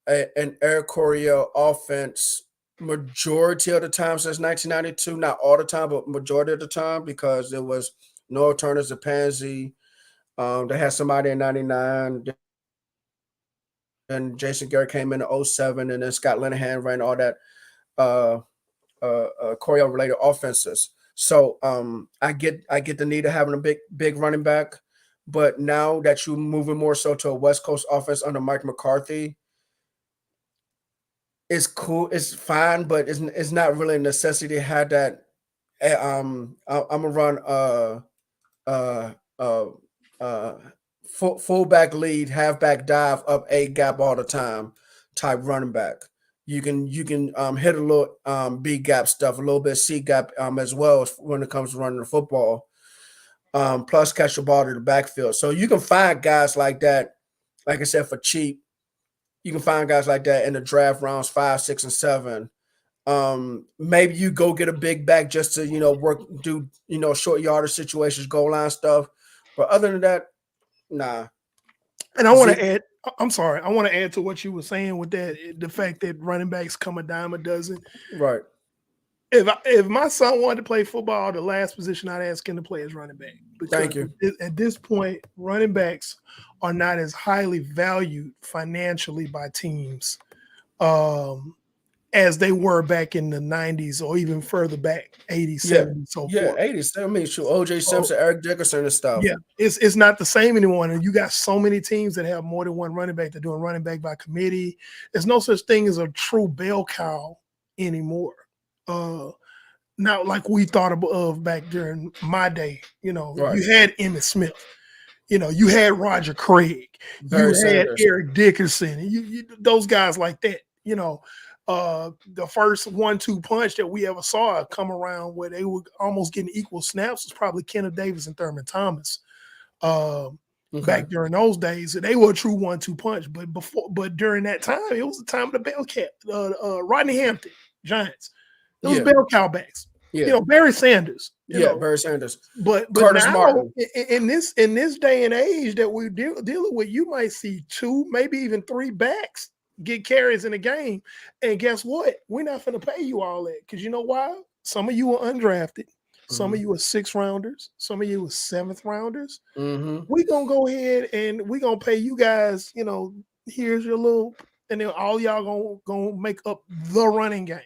an Eric Coryell offense majority of the time since 1992. Not all the time, but majority of the time, because it was Noah Turner's a pansy. They had somebody in 99. And Jason Garrett came in 07, and then Scott Linehan ran all that Coryell related offenses. So I get the need of having a big running back, but now that you're moving more so to a West Coast offense under Mike McCarthy, it's cool, it's fine, but it's not really a necessity to have that. I'm gonna run fullback lead, halfback dive up A gap all the time type running back. You can hit a little B gap stuff, a little bit C gap as well when it comes to running the football. Plus catch the ball to the backfield. So you can find guys like that, like I said, for cheap. You can find guys like that in the draft rounds 5, 6, and 7. Maybe you go get a big back just to do short yardage situations, goal line stuff. But other than that, nah. And I want Zeke, to add, I'm sorry, I want to add to what you were saying with that, the fact that running backs come a dime a dozen. right. If my son wanted to play football, the last position I'd ask him to play is running back, because Thank you. at this point, running backs are not as highly valued financially by teams as they were back in the 90s or even further back, 80s, Yeah. 70s, so Yeah, forth. 80s. I mean, shoot, OJ So, Simpson, Eric Dickerson and stuff. yeah, it's not the same anymore. And you got so many teams that have more than one running back. They're doing running back by committee. There's no such thing as a true bell cow anymore. Not like we thought of back during my day. You know, Right. you had Emmitt Smith. You know, you had Roger Craig. Barry You had Sanders. Eric Dickerson. Those guys like that. You know, the first 1-2 punch that we ever saw come around where they were almost getting equal snaps was probably Kenneth Davis and Thurman Thomas. Okay. Back during those days, they were a true 1-2 punch. But during that time, it was the time of the bell cat. Rodney Hampton, Giants. It was Yeah. bell cow backs. Yeah. You know, Barry Sanders. You know, Barry Sanders. but Curtis now Martin. in this day and age that we're dealing with, you might see 2, maybe even 3 backs get carries in a game. And guess what? We're not going to pay you all that, because you know why? Some of you are undrafted. Some of you are 6th rounders. Some of you are 7th rounders. Mm-hmm. We're going to go ahead and we're going to pay you guys, you know, here's your little, and then all y'all going to make up the running game,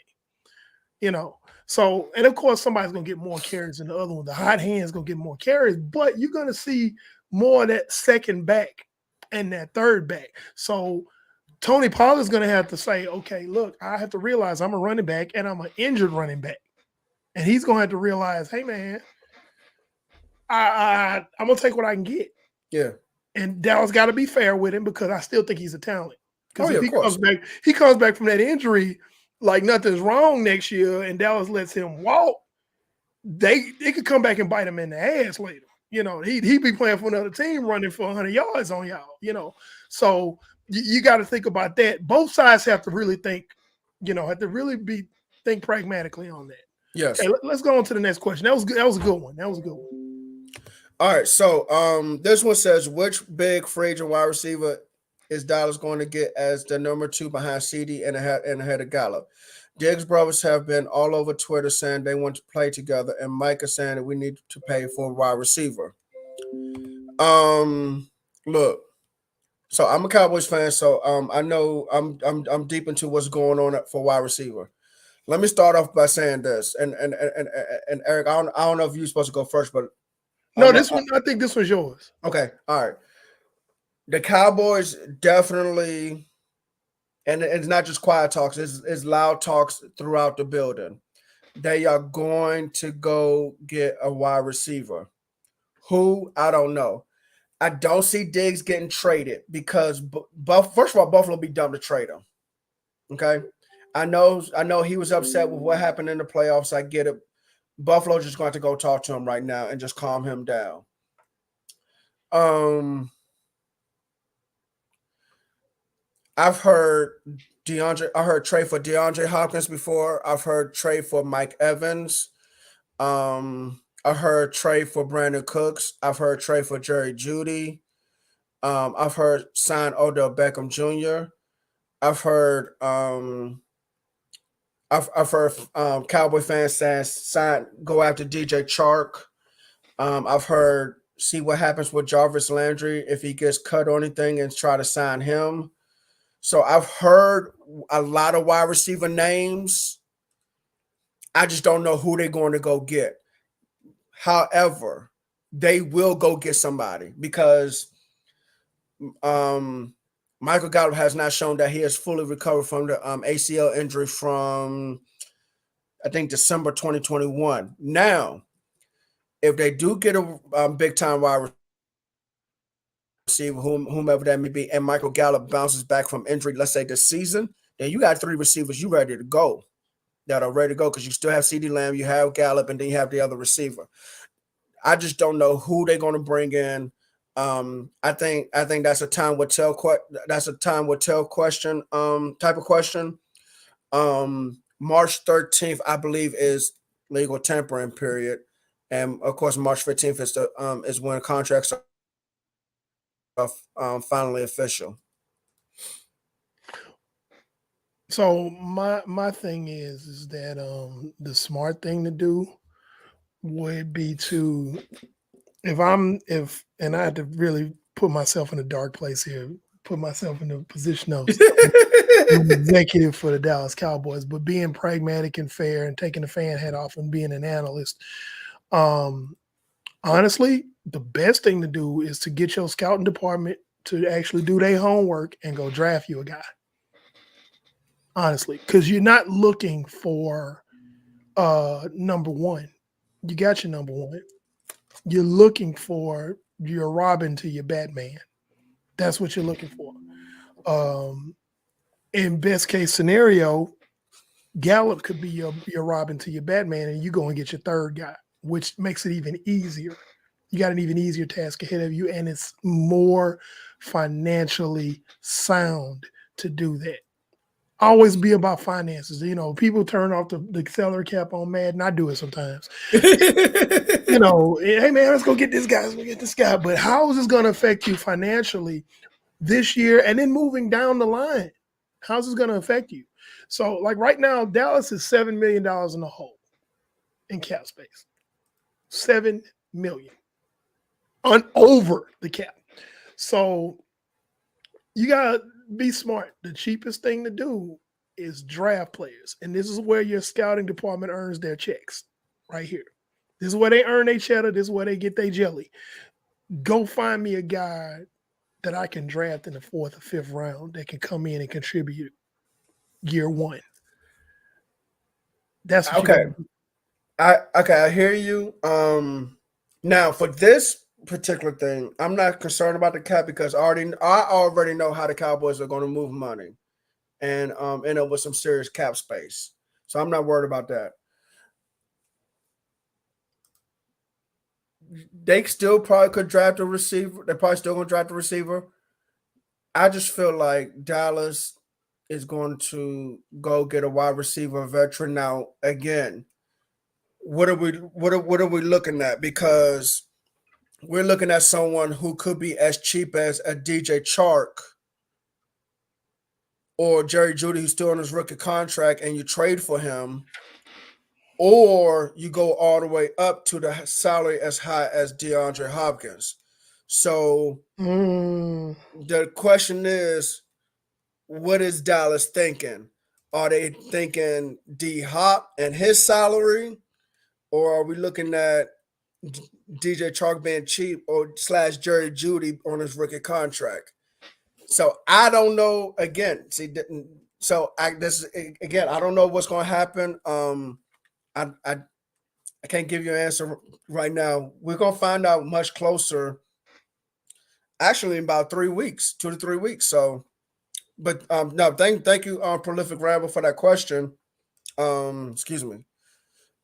you know. So, and of course, somebody's going to get more carries than the other one. The hot hand's going to get more carries, but you're going to see more of that second back and that third back. So, Tony Pollard's going to have to say, okay, look, I have to realize I'm a running back and I'm an injured running back. And he's going to have to realize, hey, man, I'm going to take what I can get. Yeah. And Dallas got to be fair with him, because I still think he's a talent. Because Oh, yeah, if of course. he comes back from that injury like nothing's wrong next year, and Dallas lets him walk, they could come back and bite him in the ass later. You know, he'd be playing for another team running for 100 yards on y'all, you know. So you got to think about that. Both sides have to really think, you know, think pragmatically on that. Yes. Okay, let's go on to the next question. That was good. That was a good one. All right. So this one says, which big free agent wide receiver is Dallas going to get as the number 2 behind CD and ahead of Gallup? Diggs brothers have been all over Twitter saying they want to play together, and Mike is saying that we need to pay for a wide receiver. Look, so I'm a Cowboys fan, so I know I'm deep into what's going on for wide receiver. Let me start off by saying this, and Eric, I don't know if you're supposed to go first, but No, I think this one's yours. Okay, all right. The Cowboys definitely, and it's not just quiet talks, it's loud talks throughout the building. They are going to go get a wide receiver. Who? I don't know. I don't see Diggs getting traded because, first of all, Buffalo be dumb to trade him. Okay? I know he was upset with what happened in the playoffs. I get it. Buffalo's just going to go talk to him right now and just calm him down. I've heard trade for DeAndre Hopkins before. I've heard trade for Mike Evans. I heard trade for Brandon Cooks. I've heard trade for Jerry Jeudy. I've heard sign Odell Beckham Jr. I've heard Cowboy fans saying go after DJ Chark. I've heard see what happens with Jarvis Landry if he gets cut or anything and try to sign him. So I've heard a lot of wide receiver names. I just don't know who they're going to go get. However, they will go get somebody because Michael Gallup has not shown that he has fully recovered from the ACL injury from, I think, December 2021. Now, if they do get a big-time wide receiver, whomever that may be, and Michael Gallup bounces back from injury, let's say this season, then you got 3 receivers you ready to go that are ready to go because you still have CeeDee Lamb, you have Gallup, and then you have the other receiver. I just don't know who they're going to bring in. I think that's a time will tell. That's a time will tell question. Type of question. March 13th, I believe, is legal tampering period, and of course, March 15th is when contracts finally official. So my thing is that the smart thing to do would be to if and I had to really put myself in a dark place here, put myself in a position of an executive for the Dallas Cowboys, but being pragmatic and fair and taking the fan hat off and being an analyst. Honestly, the best thing to do is to get your scouting department to actually do their homework and go draft you a guy. Honestly, because you're not looking for number one. You got your number one. You're looking for your Robin to your Batman. That's what you're looking for. In best case scenario, Gallup could be your Robin to your Batman, and you go and get your third guy, which makes it even easier. You got an even easier task ahead of you, and it's more financially sound to do that. Always be about finances. You know, people turn off the salary cap on Madden. I do it sometimes. You know, hey man, let's go get this guy. Let's go get this guy. But how is this going to affect you financially this year and then moving down the line? How's this going to affect you? So, like right now, Dallas is $7 million in the hole in cap space. $7 million over the cap. So you gotta be smart. The cheapest thing to do is draft players, and this is where your scouting department earns their checks. Right here, this is where they earn their cheddar. This is where they get their jelly. Go find me a guy that I can draft in the 4th or 5th round that can come in and contribute year one. That's what okay. I hear you. Now for this particular thing, I'm not concerned about the cap because I already know how the Cowboys are going to move money and end up with some serious cap space. So I'm not worried about that. They still probably could draft a receiver. They're probably still going to draft a receiver. I just feel like Dallas is going to go get a wide receiver veteran. Now, again, what are we looking at? Because we're looking at someone who could be as cheap as a DJ Chark or Jerry Jeudy, who's still on his rookie contract, and you trade for him, or you go all the way up to the salary as high as DeAndre Hopkins. So the question is, what is Dallas thinking? Are they thinking D Hop and his salary, or are we looking at DJ Chark being cheap or / Jerry Jeudy on his rookie contract? So I don't know. Again, I don't know what's going to happen. I can't give you an answer right now. We're going to find out much closer. Actually, in about 3 weeks, 2 to 3 weeks. So, but no, thank you, Prolific Ramble, for that question. Excuse me.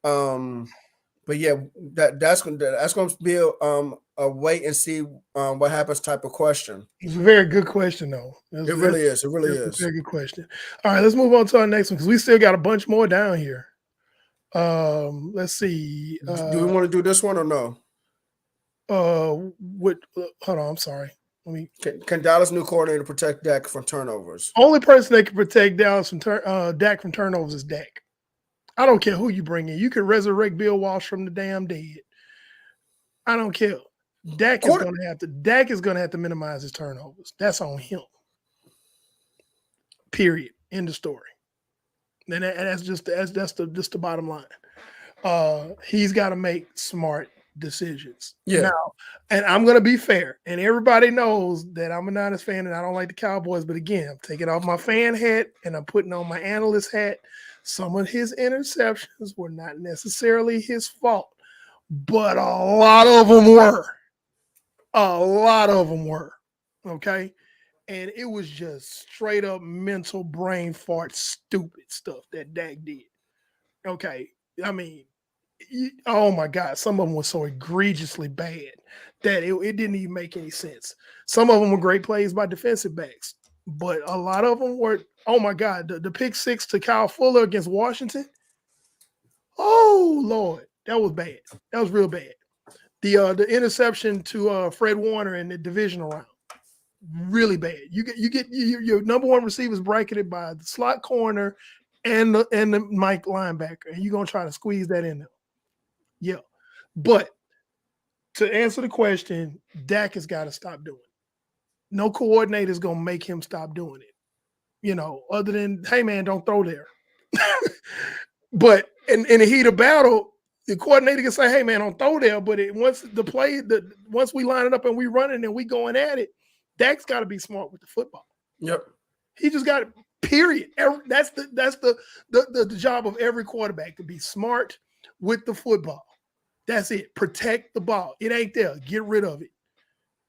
But yeah, that's going to be a wait and see what happens type of question. It's a very good question, though. It really is. It really is. A very good question. All right, let's move on to our next one because we still got a bunch more down here. Let's see. Do we want to do this one or no? Hold on, I'm sorry. Can Dallas' new coordinator protect Dak from turnovers? Only person that can protect Dallas from Dak from turnovers is Dak. I don't care who you bring in. You can resurrect Bill Walsh from the damn dead. I don't care. Dak is going to have to minimize his turnovers. That's on him. Period. End of story. And that's just the bottom line. He's got to make smart decisions. Yeah. Now, and I'm going to be fair. And everybody knows that I'm a Niners fan and I don't like the Cowboys. But again, I'm taking off my fan hat and I'm putting on my analyst hat. Some of his interceptions were not necessarily his fault, but a lot of them were. A lot of them were. Okay. And it was just straight up mental brain fart, stupid stuff that Dak did. Okay. I mean, oh my God. Some of them were so egregiously bad that it didn't even make any sense. Some of them were great plays by defensive backs, but a lot of them were, oh my God, the pick 6 to Kyle Fuller against Washington. Oh Lord, that was bad. That was real bad. The interception to Fred Warner in the divisional round. really bad. Your number one receiver is bracketed by the slot corner and the Mike linebacker, and you're gonna try to squeeze that in there. Yeah, but to answer the question, Dak has got to stop doing it. No coordinator is gonna make him stop doing it. Other than, hey man, don't throw there. But in the heat of battle, the coordinator can say, hey man, don't throw there. But once we line it up and we running and we going at it, Dak's got to be smart with the football. Yep. He just got it. Period. That's the job of every quarterback, to be smart with the football. That's it. Protect the ball. It ain't there. Get rid of it.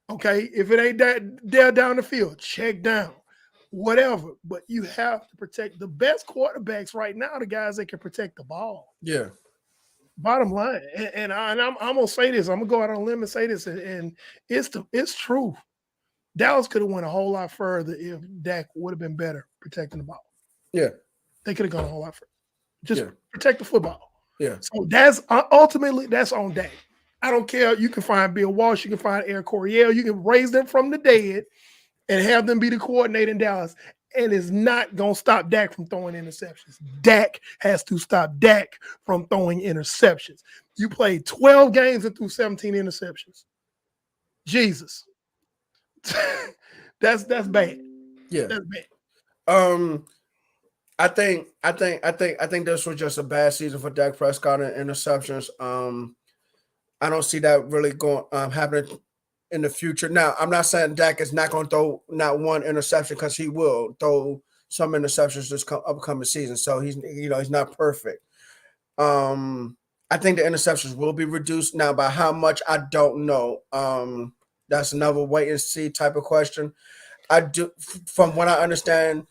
Okay. If it ain't there down the field, check down. Whatever. But you have to protect the best quarterbacks right now, the guys that can protect the ball. Yeah. Bottom line. And I'm gonna say this. I'm gonna go out on a limb and say this, and it's true. Dallas could have went a whole lot further if Dak would have been better protecting the ball. Yeah. They could have gone a whole lot further. Just protect the football. Yeah. So that's ultimately that's on Dak. I don't care. You can find Bill Walsh. You can find Eric Coryell. You can raise them from the dead and have them be the coordinator in Dallas. And it's not going to stop Dak from throwing interceptions. Dak has to stop Dak from throwing interceptions. You played 12 games and threw 17 interceptions. Jesus. That's bad. Yeah. That's bad. I think this was just a bad season for Dak Prescott and interceptions. I don't see that really going happening in the future. Now, I'm not saying Dak is not going to throw not one interception, because he will throw some interceptions this upcoming season. So he's not perfect. I think the interceptions will be reduced. Now, by how much, I don't know. That's another wait and see type of question. I do, from what I understand,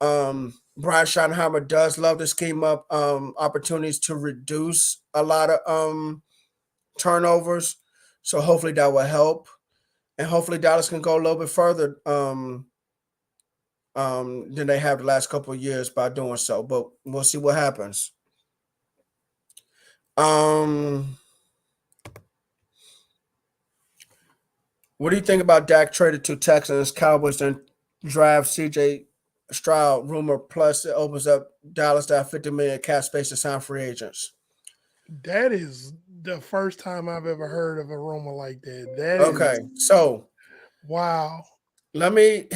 Brian Schottenheimer does love to scheme up opportunities to reduce a lot of turnovers. So hopefully that will help. And hopefully Dallas can go a little bit further than they have the last couple of years by doing so. But we'll see what happens. What do you think about Dak traded to Texans, Cowboys, and draft CJ Stroud rumor? Plus, it opens up Dallas to have $50 million cap space to sign free agents. That is the first time I've ever heard of a rumor like that. Okay, so wow. Let me.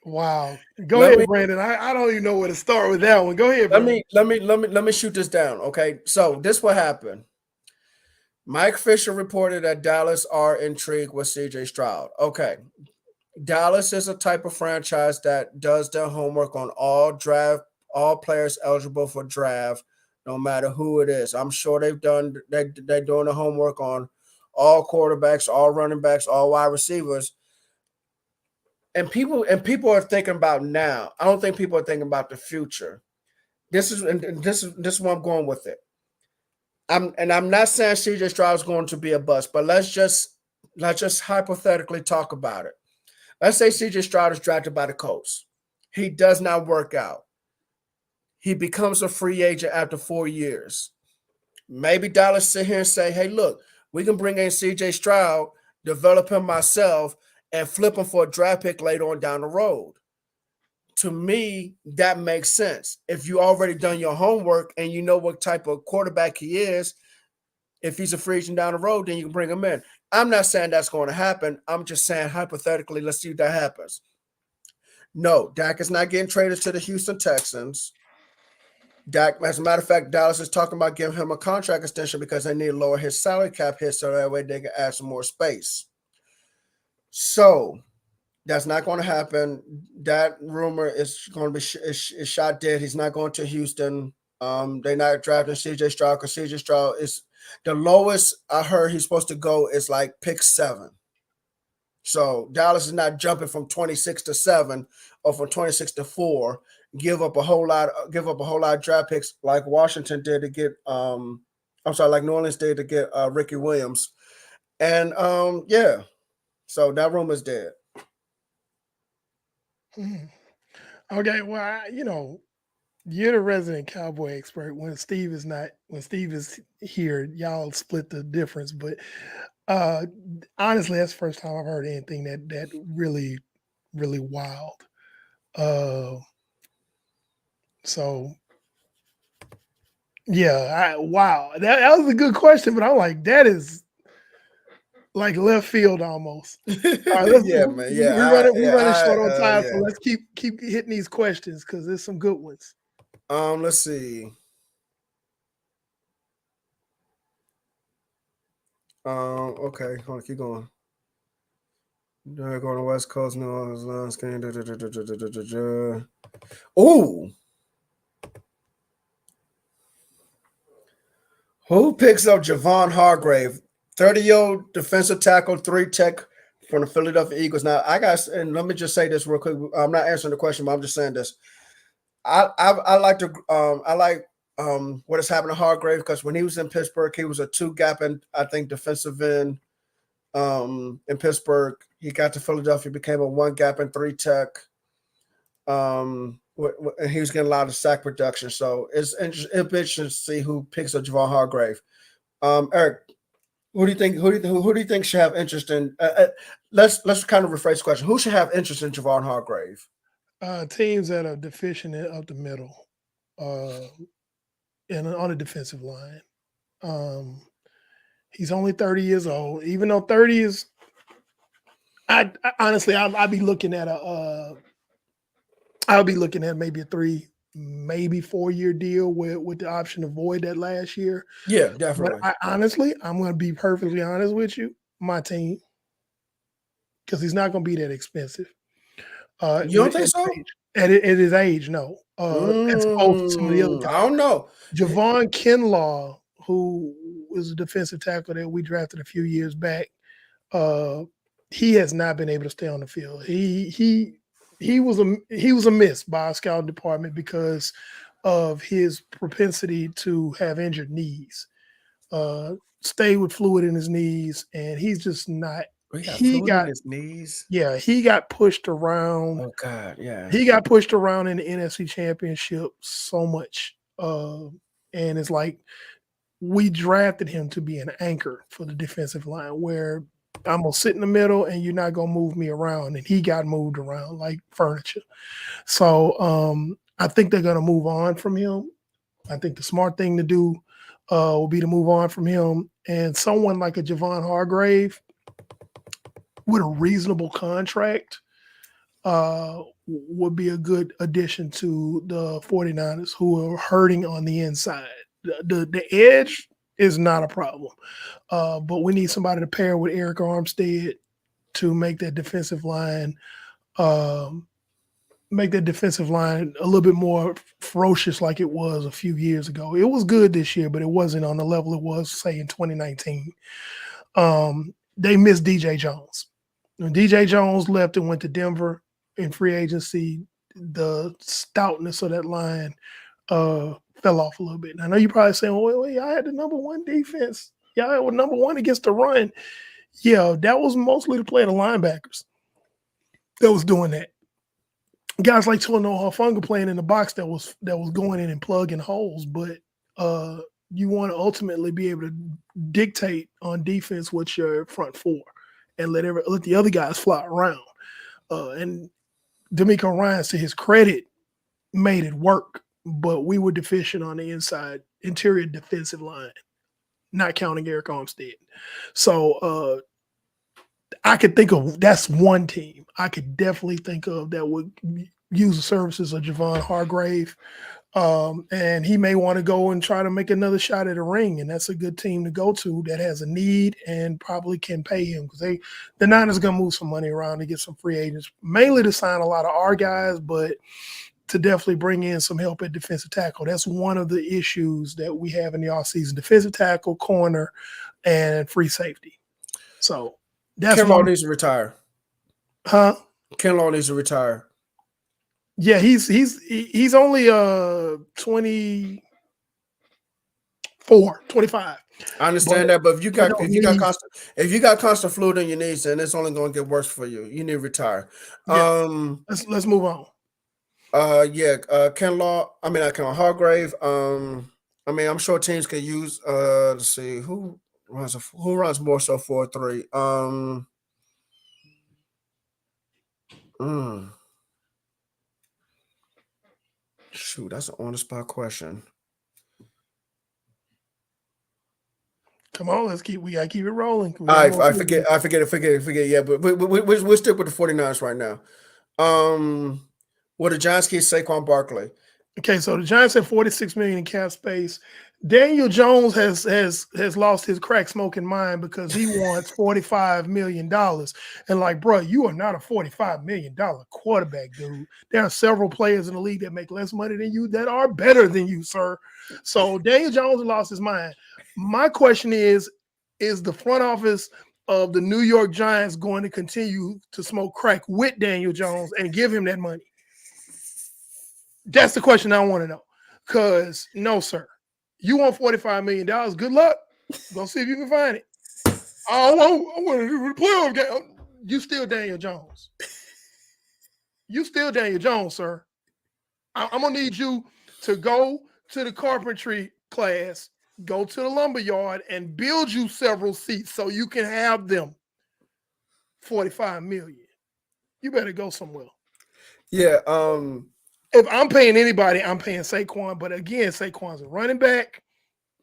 Wow. Go ahead, Brandon. I don't even know where to start with that one. Go ahead, Brandon. Let me shoot this down. Okay, so this what happened. Mike Fisher reported that Dallas are intrigued with CJ Stroud. Okay. Dallas is a type of franchise that does their homework on all players eligible for draft, no matter who it is. I'm sure they're doing the homework on all quarterbacks, all running backs, all wide receivers. And people are thinking about now. I don't think people are thinking about the future. This is where I'm going with it. I'm not saying CJ Stroud is going to be a bust, but let's just hypothetically talk about it. Let's say CJ Stroud is drafted by the Colts. He does not work out. He becomes a free agent after 4 years. Maybe Dallas sit here and say, hey, look, we can bring in CJ Stroud, develop him myself, and flip him for a draft pick later on down the road. To me, that makes sense. If you already done your homework and you know what type of quarterback he is, if he's a free agent down the road, then you can bring him in. I'm not saying that's going to happen. I'm just saying hypothetically, let's see if that happens. No, Dak is not getting traded to the Houston Texans. Dak, as a matter of fact, Dallas is talking about giving him a contract extension because they need to lower his salary cap hit so that way they can add some more space. So that's not going to happen. That rumor is going to be is shot dead. He's not going to Houston. They're not drafting CJ Stroud because CJ Stroud is the lowest I heard he's supposed to go is like pick 7. So Dallas is not jumping from 26 to 7 or from 26 to 4. Give up a whole lot of draft picks like Washington did to get like New Orleans did to get Ricky Williams. And yeah. So that rumor is dead. Okay, well, You're the resident cowboy expert. When Steve is not, when Steve is here, y'all split the difference. But uh honestly, that's the first time I've heard anything that really, really wild. Uh so yeah, wow. That was a good question, but I'm like, that is like left field almost. All right, let's Yeah, man. we're running short on time, so Yeah. let's keep hitting these questions because there's some good ones. Let's see. Okay, hold on, keep going. Going to West Coast, New Orleans, Ooh, who picks up Javon Hargrave, 30-year-old defensive tackle, 3 tech from the Philadelphia Eagles? Now, and let me just say this real quick. I'm not answering the question, but I'm just saying this. I like to I like what has happened to Hargrave because when he was in Pittsburgh, he was a 2 gap and I think defensive end. In Pittsburgh, he got to Philadelphia, became a 1 gap and 3 tech. And he was getting a lot of sack production. So it's interesting to see who picks up Javon Hargrave. Eric, who do you think? Who do you think should have interest in? Let's kind of rephrase the question. Who should have interest in Javon Hargrave? Teams that are deficient up the middle, and on the defensive line. He's only 30 years old. Even though 30 is, I honestly, I'd be looking at I'll be looking at maybe a 3, maybe 4-year deal with the option to void that last year. Yeah, But definitely. I'm going to be perfectly honest with you, my team, because he's not going to be that expensive. You don't think so? At his age, no. As opposed to some of the other guys. I don't know. Javon Kinlaw, who was a defensive tackle that we drafted a few years back, he has not been able to stay on the field. He was a miss by our scouting department because of his propensity to have injured knees. Stay with fluid in his knees, and he's just not. He got in his knees. Yeah, he got pushed around. Oh God, yeah. He got pushed around in the NFC Championship so much. And it's like we drafted him to be an anchor for the defensive line where I'm going to sit in the middle and you're not going to move me around. And he got moved around like furniture. So I think they're going to move on from him. I think the smart thing to do will be to move on from him. And someone like a Javon Hargrave with a reasonable contract would be a good addition to the 49ers who are hurting on the inside. The edge is not a problem, but we need somebody to pair with Eric Armstead to make that defensive line a little bit more ferocious like it was a few years ago. It was good this year, but it wasn't on the level it was, say, in 2019. They missed DJ Jones. When DJ Jones left and went to Denver in free agency, the stoutness of that line fell off a little bit. And I know you're probably saying, well, y'all had the number 1 defense. Y'all were number 1 against the run. Yeah, that was mostly the play of the linebackers that was doing that. Guys like Tono Hufanga playing in the box that was going in and plugging holes, but you want to ultimately be able to dictate on defense with your front 4 and let the other guys fly around. And DeMeco Ryans, to his credit, made it work, but we were deficient on the inside interior defensive line, not counting Eric Armstead. So I could think of that's one team I could definitely think of that would use the services of Javon Hargrave. And he may want to go and try to make another shot at a ring, and that's a good team to go to that has a need and probably can pay him because the Niners are going to move some money around to get some free agents, mainly to sign a lot of our guys, but to definitely bring in some help at defensive tackle. That's one of the issues that we have in the offseason: defensive tackle, corner, and free safety. So that's Kinlaw needs to retire. Huh? Kinlaw needs to retire. Yeah, he's only 24, 25. I understand that, but if you got constant fluid in your knees, then it's only going to get worse for you. You need to retire. Yeah. Let's move on. Ken Law. I mean, I Ken Hargrave. I mean, I'm sure teams could use. Let's see who runs more so 4-3. Mm, Shoot, that's an on the spot question. Come on, we gotta keep it rolling. I forget. Yeah, but we'll stick with the 49ers right now. Will the Giants keep Saquon Barkley? Okay, so the Giants have 46 million in cap space. Daniel Jones has lost his crack smoking mind because he wants $45 million. And like, bro, you are not a $45 million quarterback, dude. There are several players in the league that make less money than you that are better than you, sir. So Daniel Jones lost his mind. My question is the front office of the New York Giants going to continue to smoke crack with Daniel Jones and give him that money? That's the question I want to know. Because no, sir. You want $45 million. Good luck. Go see if you can find it. I want to do the playoff game. You still Daniel Jones. You still Daniel Jones, sir. I'm going to need you to go to the carpentry class, go to the lumber yard, and build you several seats so you can have them. $45 million. You better go somewhere. Yeah. If I'm paying anybody, I'm paying Saquon. But again, Saquon's a running back.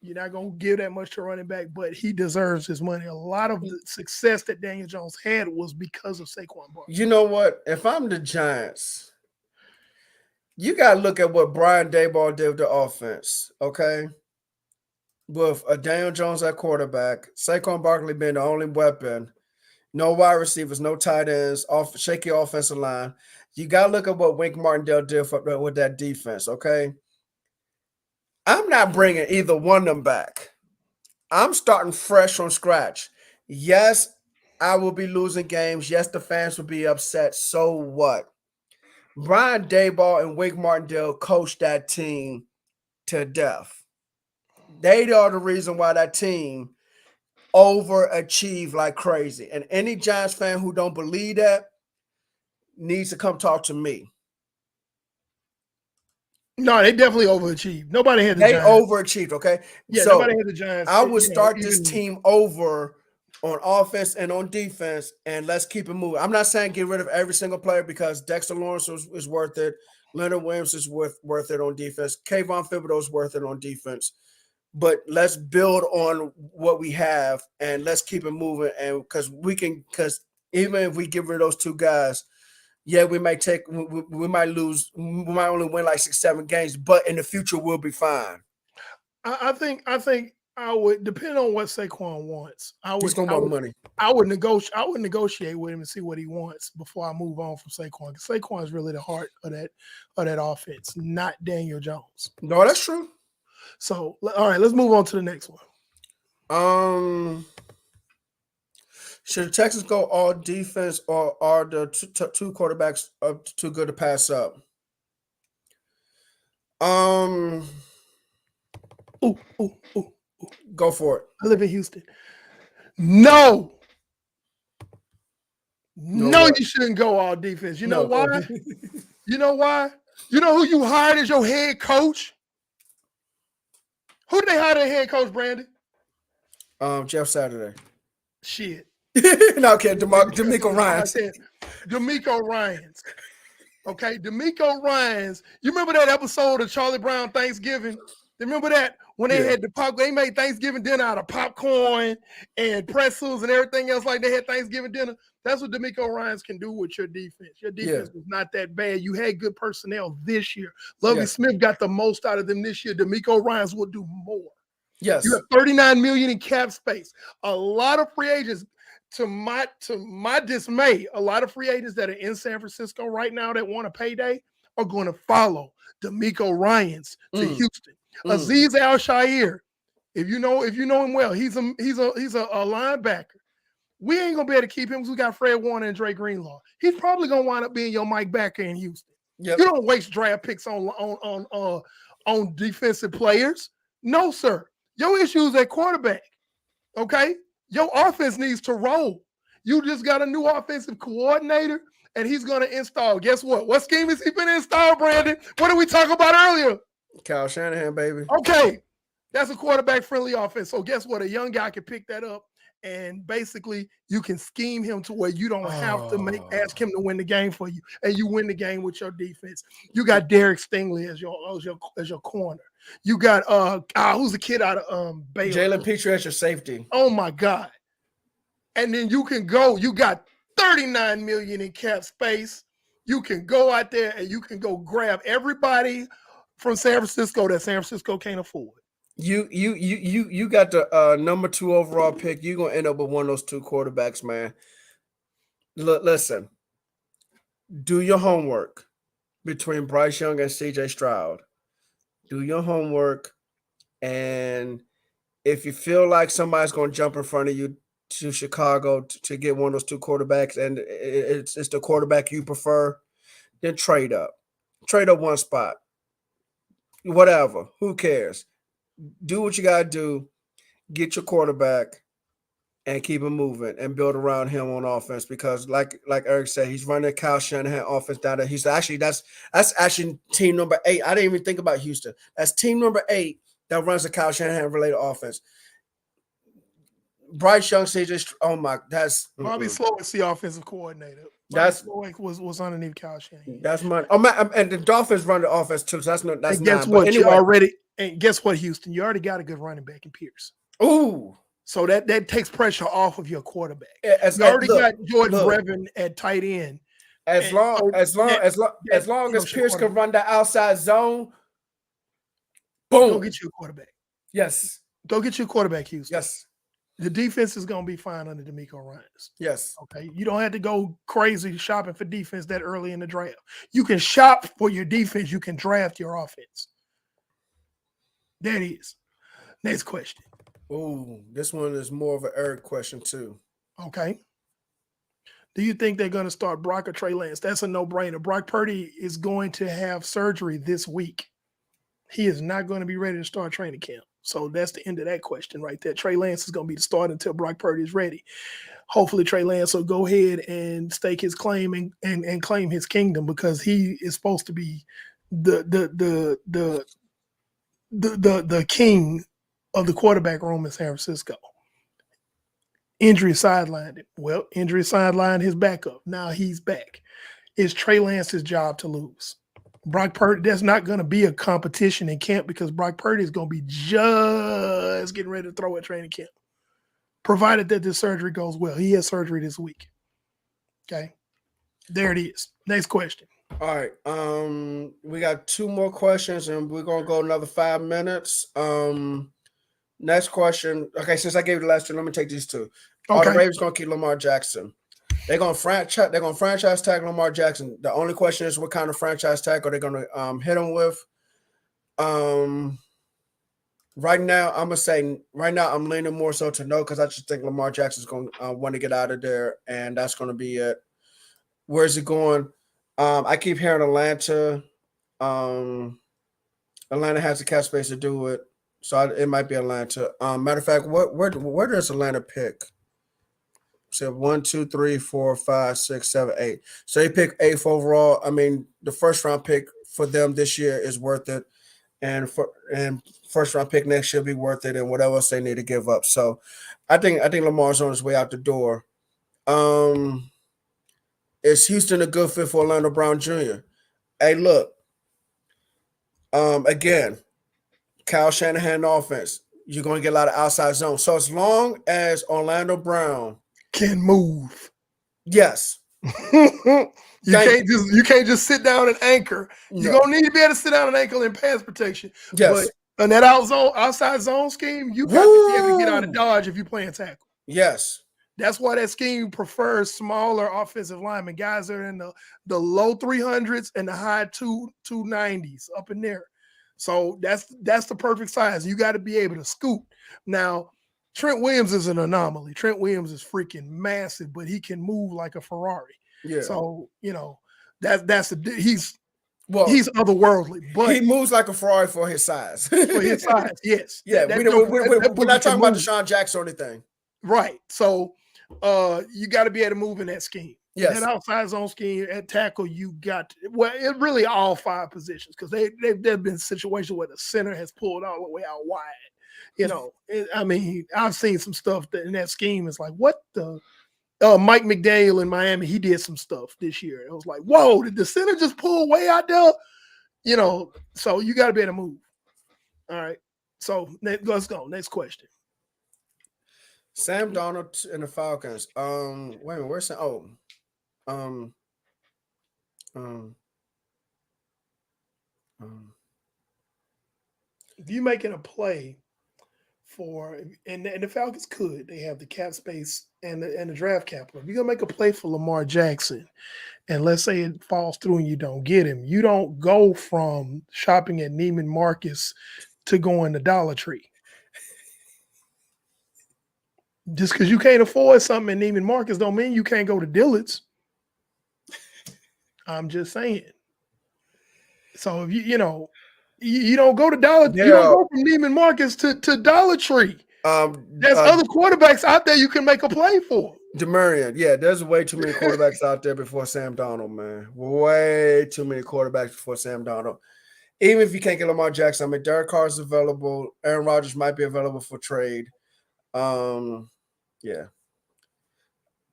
You're not going to give that much to running back, but he deserves his money. A lot of the success that Daniel Jones had was because of Saquon Barkley. You know what? If I'm the Giants, you got to look at what Brian Daboll did with the offense, okay? With a Daniel Jones at quarterback, Saquon Barkley being the only weapon, no wide receivers, no tight ends, shaky offensive line. You got to look at what Wink Martindale did with that defense, okay? I'm not bringing either one of them back. I'm starting fresh from scratch. Yes, I will be losing games. Yes, the fans will be upset. So what? Brian Daboll and Wink Martindale coached that team to death. They are the reason why that team overachieved like crazy. And any Giants fan who don't believe that needs to come talk to me. No, they definitely overachieved. Nobody had the Giants. They overachieved, okay? Yeah, so nobody had the Giants. I would start this team over on offense and on defense, and let's keep it moving. I'm not saying get rid of every single player because Dexter Lawrence is worth it. Leonard Williams is worth it on defense. Kayvon Thibodeau is worth it on defense. But let's build on what we have, and let's keep it moving. And because even if we get rid of those two guys, yeah, we might lose. We might only win like 6-7 games, but in the future we'll be fine. I think I would, depend on what Saquon wants. He's gonna want money. I would negotiate with him and see what he wants before I move on from Saquon. Because Saquon is really the heart of that offense, not Daniel Jones. No, that's true. So all right, let's move on to the next one. Should the Texans go all defense, or are the two quarterbacks too good to pass up? Go for it. I live in Houston. No, you shouldn't go all defense. You know why? You know why? You know who you hired as your head coach? Who did they hire as head coach, Brandon? Jeff Saturday. Shit. No, okay, DeMeco Ryans. DeMeco Ryans. Okay, DeMeco Ryans. You remember that episode of Charlie Brown Thanksgiving? Remember that when they had they made Thanksgiving dinner out of popcorn and pretzels and everything else like they had Thanksgiving dinner? That's what DeMeco Ryans can do with your defense. Your defense was not that bad. You had good personnel this year. Lovie Smith got the most out of them this year. DeMeco Ryans will do more. Yes. You have $39 million in cap space. A lot of free agents. To my dismay, a lot of free agents that are in San Francisco right now that want a payday are going to follow DeMeco Ryans to Houston. Azeez Al-Shaair, if you know him well, he's a linebacker. We ain't gonna be able to keep him because we got Fred Warner and Dre Greenlaw. He's probably gonna wind up being your Mike Backer in Houston. Yep. You don't waste draft picks on defensive players. No, sir. Your issue is at quarterback. Okay. Your offense needs to roll. You just got a new offensive coordinator, and he's going to install. Guess what? What scheme is he going to install, Brandon? What did we talk about earlier? Kyle Shanahan, baby. Okay, that's a quarterback-friendly offense. So guess what? A young guy can pick that up, and basically you can scheme him to where you don't have to ask him to win the game for you, and you win the game with your defense. You got Derek Stingley as your corner. You got who's the kid out of Baylor? Jalen Petrie as your safety. Oh my God. And then you can go, you got $39 million in cap space. You can go out there and you can go grab everybody from San Francisco that San Francisco can't afford. You got the number 2 overall pick. You're gonna end up with one of those 2 quarterbacks, man. Listen, do your homework between Bryce Young and CJ Stroud. Do your homework, and if you feel like somebody's gonna jump in front of you to Chicago to get one of those 2 quarterbacks, and it's the quarterback you prefer, then trade up. Trade up one spot. Whatever. Who cares? Do what you gotta do. Get your quarterback and keep him moving and build around him on offense, because like Eric said, he's running a Kyle Shanahan offense down there. He's actually that's actually team number 8. I didn't even think about Houston. That's team number 8 that runs a Kyle Shanahan related offense. Bryce Young, CJ, oh my, that's Bobby Slowick's the offensive coordinator. That's Slowick was underneath Kyle Shanahan. That's money. Oh man, and the Dolphins run the offense too. So that's and guess 9. what? But anyway, guess what, Houston? You already got a good running back in Pierce. Ooh. So that takes pressure off of your quarterback. You already got George Brevin at tight end. As long as Pierce can run the outside zone, boom. Go get you a quarterback. Yes. Go get you a quarterback, Houston. Yes. The defense is going to be fine under DeMeco Ryans. Yes. Okay. You don't have to go crazy shopping for defense that early in the draft. You can shop for your defense. You can draft your offense. There it is. Next question. Ooh, this one is more of an Eric question too. Okay. Do you think they're going to start Brock or Trey Lance? That's a no-brainer. Brock Purdy is going to have surgery this week. He is not going to be ready to start training camp. So that's the end of that question right there. Trey Lance is going to be the starter until Brock Purdy is ready. Hopefully Trey Lance will go ahead and stake his claim and claim his kingdom, because he is supposed to be the king of the quarterback room in San Francisco. Injury sidelined him. Well, injury sidelined his backup. Now he's back. It's Trey Lance's job to lose. Brock Purdy, there's not going to be a competition in camp, because Brock Purdy is going to be just getting ready to throw at training camp, provided that the surgery goes well. He has surgery this week. Okay. There it is. Next question. All right. We got 2 more questions, and we're going to go another 5 minutes. Next question. Okay, since I gave you the last 2, let me take these 2. Are the Ravens going to keep Lamar Jackson? They're going to franchise tag Lamar Jackson. The only question is, what kind of franchise tag are they going to hit him with? Right now, I'm leaning more so to no, because I just think Lamar Jackson's going to want to get out of there, and that's going to be it. Where's it going? I keep hearing Atlanta. Atlanta has the cap space to do it, so it might be Atlanta. Matter of fact, where does Atlanta pick? So 1, 2, 3, 4, 5, 6, 7, 8. So they pick 8th overall. I mean, the first round pick for them this year is worth it, and first round pick next year will be worth it, and whatever else they need to give up. So I think Lamar's on his way out the door. Is Houston a good fit for Orlando Brown Jr.? Hey, look. Again, Kyle Shanahan offense. You're going to get a lot of outside zone. So as long as Orlando Brown can move, yes, you can't just sit down and anchor. No. You're gonna need to be able to sit down and anchor in pass protection. Yes, but in that outside zone scheme, you got to be able to get out of dodge if you're playing tackle. Yes, that's why that scheme prefers smaller offensive linemen, guys that are in the low 300s and the high 290s up in there. So that's the perfect size. You got to be able to scoot. Now, Trent Williams is an anomaly. Trent Williams is freaking massive, but he can move like a Ferrari. Yeah. So, he's otherworldly, but he moves like a Ferrari for his size. For his size, yes. Yeah, we're not talking about Deshaun Jackson or anything. Right. So you got to be able to move in that scheme. Yes. That outside zone scheme at tackle, you got well, it really all 5 positions because there've been situations where the center has pulled all the way out wide. I mean, I've seen some stuff that in that scheme is like, what the Mike McDaniel in Miami, he did some stuff this year. It was like, whoa, did the center just pull way out there? So you got to be able to move. All right. So let's go. Next question. Sam Darnold and the Falcons. Wait a minute, where's Sam? Oh, if you making a play for and the Falcons could, they have the cap space and the draft capital. If you're gonna make a play for Lamar Jackson, and let's say it falls through and you don't get him, you don't go from shopping at Neiman Marcus to going to Dollar Tree. Just because you can't afford something in Neiman Marcus don't mean you can't go to Dillard's. I'm just saying. So if you don't go to Dollar, you don't go from Neiman Marcus to Dollar Tree. There's other quarterbacks out there you can make a play for. DeMarion, yeah, there's way too many quarterbacks out there before Sam Darnold, man. Way too many quarterbacks before Sam Darnold. Even if you can't get Lamar Jackson, I mean, Derek Carr is available. Aaron Rodgers might be available for trade. Yeah.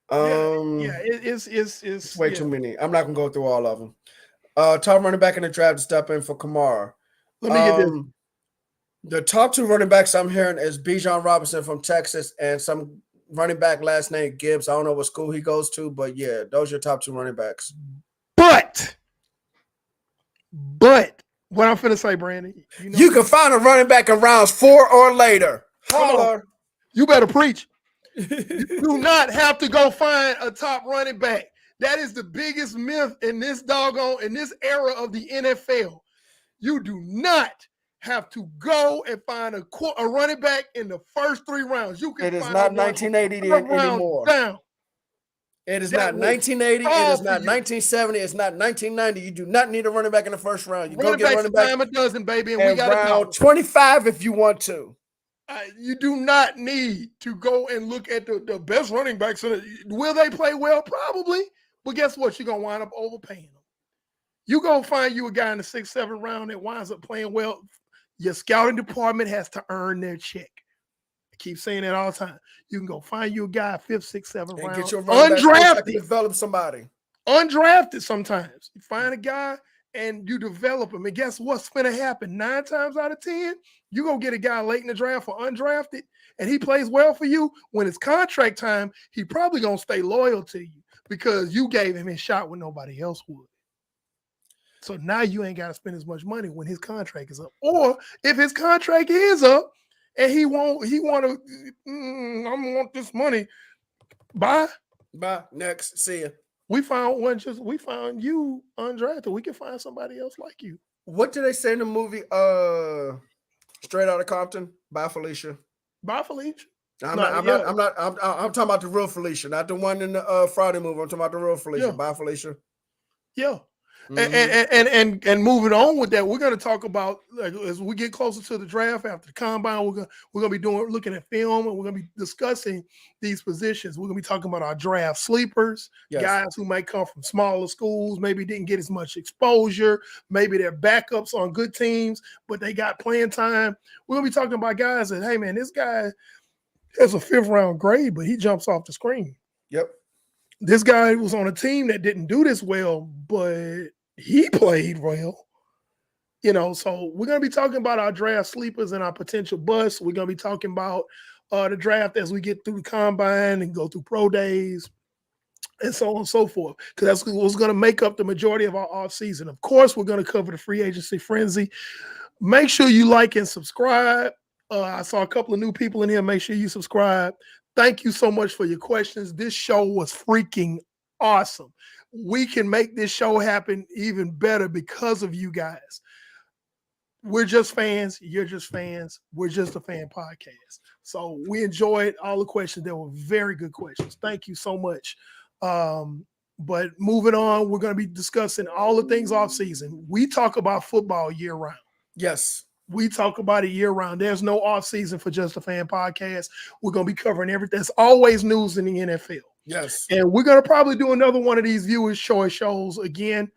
It's way too many. I'm not gonna go through all of them. Top running back in the draft to step in for Kamara. Let me get this. The top 2 running backs I'm hearing is Bijan Robinson from Texas and some running back last name Gibbs. I don't know what school he goes to, but yeah, those are your top 2 running backs. But what I'm finna say, Brandon, you can find a running back in rounds 4 or later. Holler. You better preach. You do not have to go find a top running back. That is the biggest myth in this era of the NFL. You do not have to go and find a running back in the first 3 rounds. You can. It is not 1980 anymore. Down. It is not 1980. It is not 1970. It's not 1990. You do not need a running back in the first round. You go get a running back. Time a dozen, baby, and we got round 25 if you want to. You do not need to go and look at the best running backs. Will they play well? Probably. But guess what? You're going to wind up overpaying them. You're going to find you a guy in the 6th, 7th round that winds up playing well. Your scouting department has to earn their check. I keep saying that all the time. You can go find you a guy 5th, 6th, 7th round. Get your undrafted. Develop somebody. Undrafted sometimes. You find a guy and you develop him. And guess what's going to happen? 9 times out of 10, you're going to get a guy late in the draft for undrafted, and he plays well for you. When it's contract time, he probably going to stay loyal to you because you gave him his shot when nobody else would. So now you ain't got to spend as much money when his contract is up. Or if his contract is up and I want this money. Bye. Next. See ya. We found you undrafted. We can find somebody else like you. What did they say in the movie? Straight Outta Compton. Bye, Felicia. Bye, Felicia. I'm talking about the real Felicia, not the one in the Friday movie. I'm talking about the real Felicia. Yeah. Bye, Felicia. Yeah. Mm-hmm. And moving on with that, we're going to talk about as we get closer to the draft after the combine. We're going to be looking at film, and we're going to be discussing these positions. We're going to be talking about our draft sleepers, guys who might come from smaller schools, maybe didn't get as much exposure, maybe they're backups on good teams, but they got playing time. We're going to be talking about guys that, hey man, this guy has a 5th round grade, but he jumps off the screen. Yep. This guy was on a team that didn't do this well, but he played well. So we're going to be talking about our draft sleepers and our potential busts. We're going to be talking about the draft as we get through the combine and go through pro days and so on and so forth, because that's what's going to make up the majority of our offseason. Of course, we're going to cover the free agency frenzy. Make sure you like and subscribe. I saw a couple of new people in here. Make sure you subscribe. Thank you so much for your questions. This show was freaking awesome. We can make this show happen even better because of you guys. We're just fans. You're just fans. We're just a fan podcast. So we enjoyed all the questions. They were very good questions. Thank you so much. But moving on, we're going to be discussing all the things off season. We talk about football year round. Yes. We talk about it year round. There's no off season for Just a Fan podcast. We're going to be covering everything. There's always news in the NFL. Yes. And we're gonna probably do another one of these viewers' choice shows again.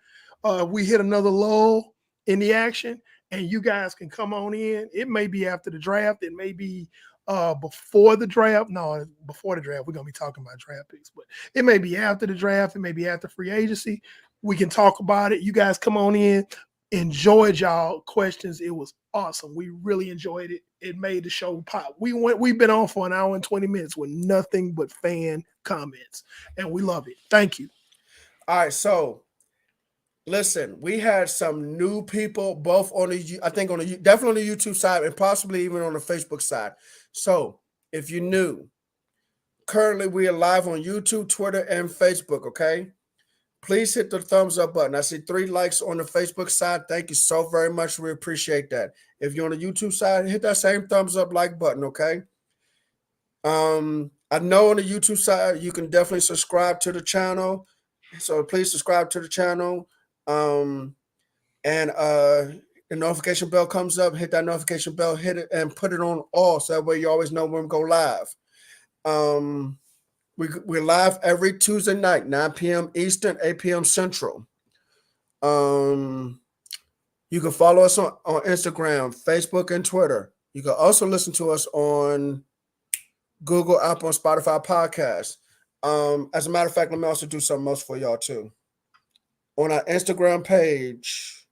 We hit another lull in the action, and you guys can come on in. It may be after the draft. It may be before the draft. No, before the draft. We're gonna be talking about draft picks, but it may be after the draft. It may be after free agency. We can talk about it. You guys come on in. Enjoyed y'all questions. It was awesome. We really enjoyed it. It made the show pop. We've been on for an hour and 20 minutes with nothing but fan comments, and we love it. Thank you. All right, so listen, we had some new people both on the I think on the definitely on the YouTube side and possibly even on the Facebook side. So if you're new, currently we are live on YouTube, Twitter, and Facebook. Okay, please hit the thumbs up button. I see 3 likes on the Facebook side. Thank you so very much. We appreciate that. If you're on the YouTube side, hit that same thumbs up like button. Okay. I know on the YouTube side you can definitely subscribe to the channel. So please subscribe to the channel. And the notification bell comes up, hit that notification bell, hit it and put it on all so that way you always know when we go live. We're live every Tuesday night, 9 p.m. Eastern, 8 p.m. Central. You can follow us on Instagram, Facebook, and Twitter. You can also listen to us on Google, Apple, and Spotify podcasts. As a matter of fact, let me also do something else for y'all too. On our Instagram page,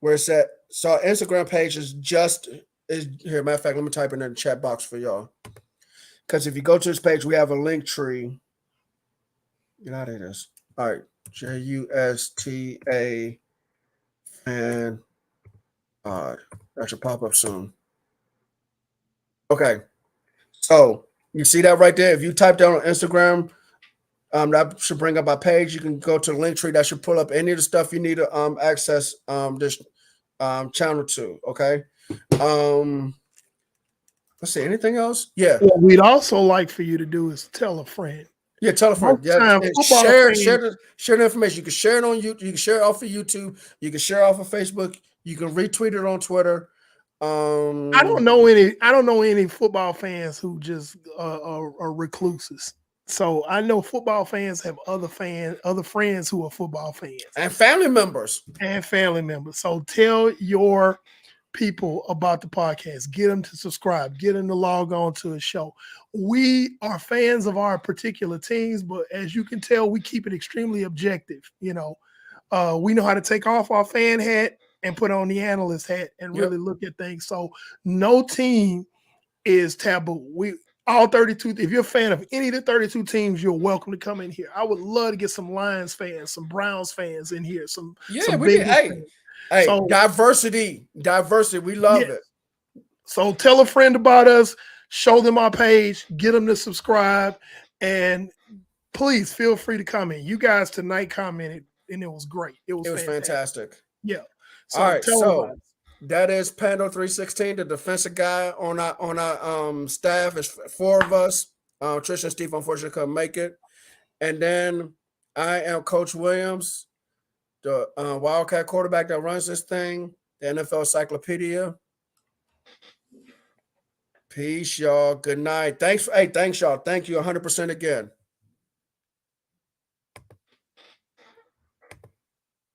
where it's at, so our Instagram page is here. Matter of fact, let me type it in the chat box for y'all. Because if you go to this page, we have a link tree. Get out of this. All right. JUSTA and that should pop up soon. Okay. So you see that right there? If you type down on Instagram, that should bring up our page. You can go to the link tree. That should pull up any of the stuff you need to access this channel to. Okay. Let's see. Anything else? Yeah. What we'd also like for you to do is tell a friend. Yeah, tell a friend. Most Yeah, time, and football share fans- the information. You can share it on YouTube. You can share it off of YouTube. You can share it off of Facebook. You can retweet it on Twitter. I don't know any football fans who just are recluses. So I know football fans have other friends who are football fans and family members. and family members. So tell your people about the podcast. Get them to subscribe. Get them to log on to a show. We are fans of our particular teams, but as you can tell, we keep it extremely objective. You know, we know how to take off our fan hat and put on the analyst hat and really look at things. So no team is taboo. We all 32. If you're a fan of any of the 32 teams, you're welcome to come in here. I would love to get some Lions fans, some Browns fans in here. Some We did. Hey, so, diversity. We love it. So tell a friend about us. Show them our page. Get them to subscribe, and please feel free to comment. You guys tonight commented, and it was great. It was fantastic. Yeah. So all right. So that is Pando 316, the defensive guy on our staff. It's 4 of us. Trish and Steve unfortunately couldn't make it, and then I am Coach Williams, the Wildcat quarterback that runs this thing, the NFL Encyclopedia. Peace, y'all. Good night. Thanks, y'all. Thank you 100% again.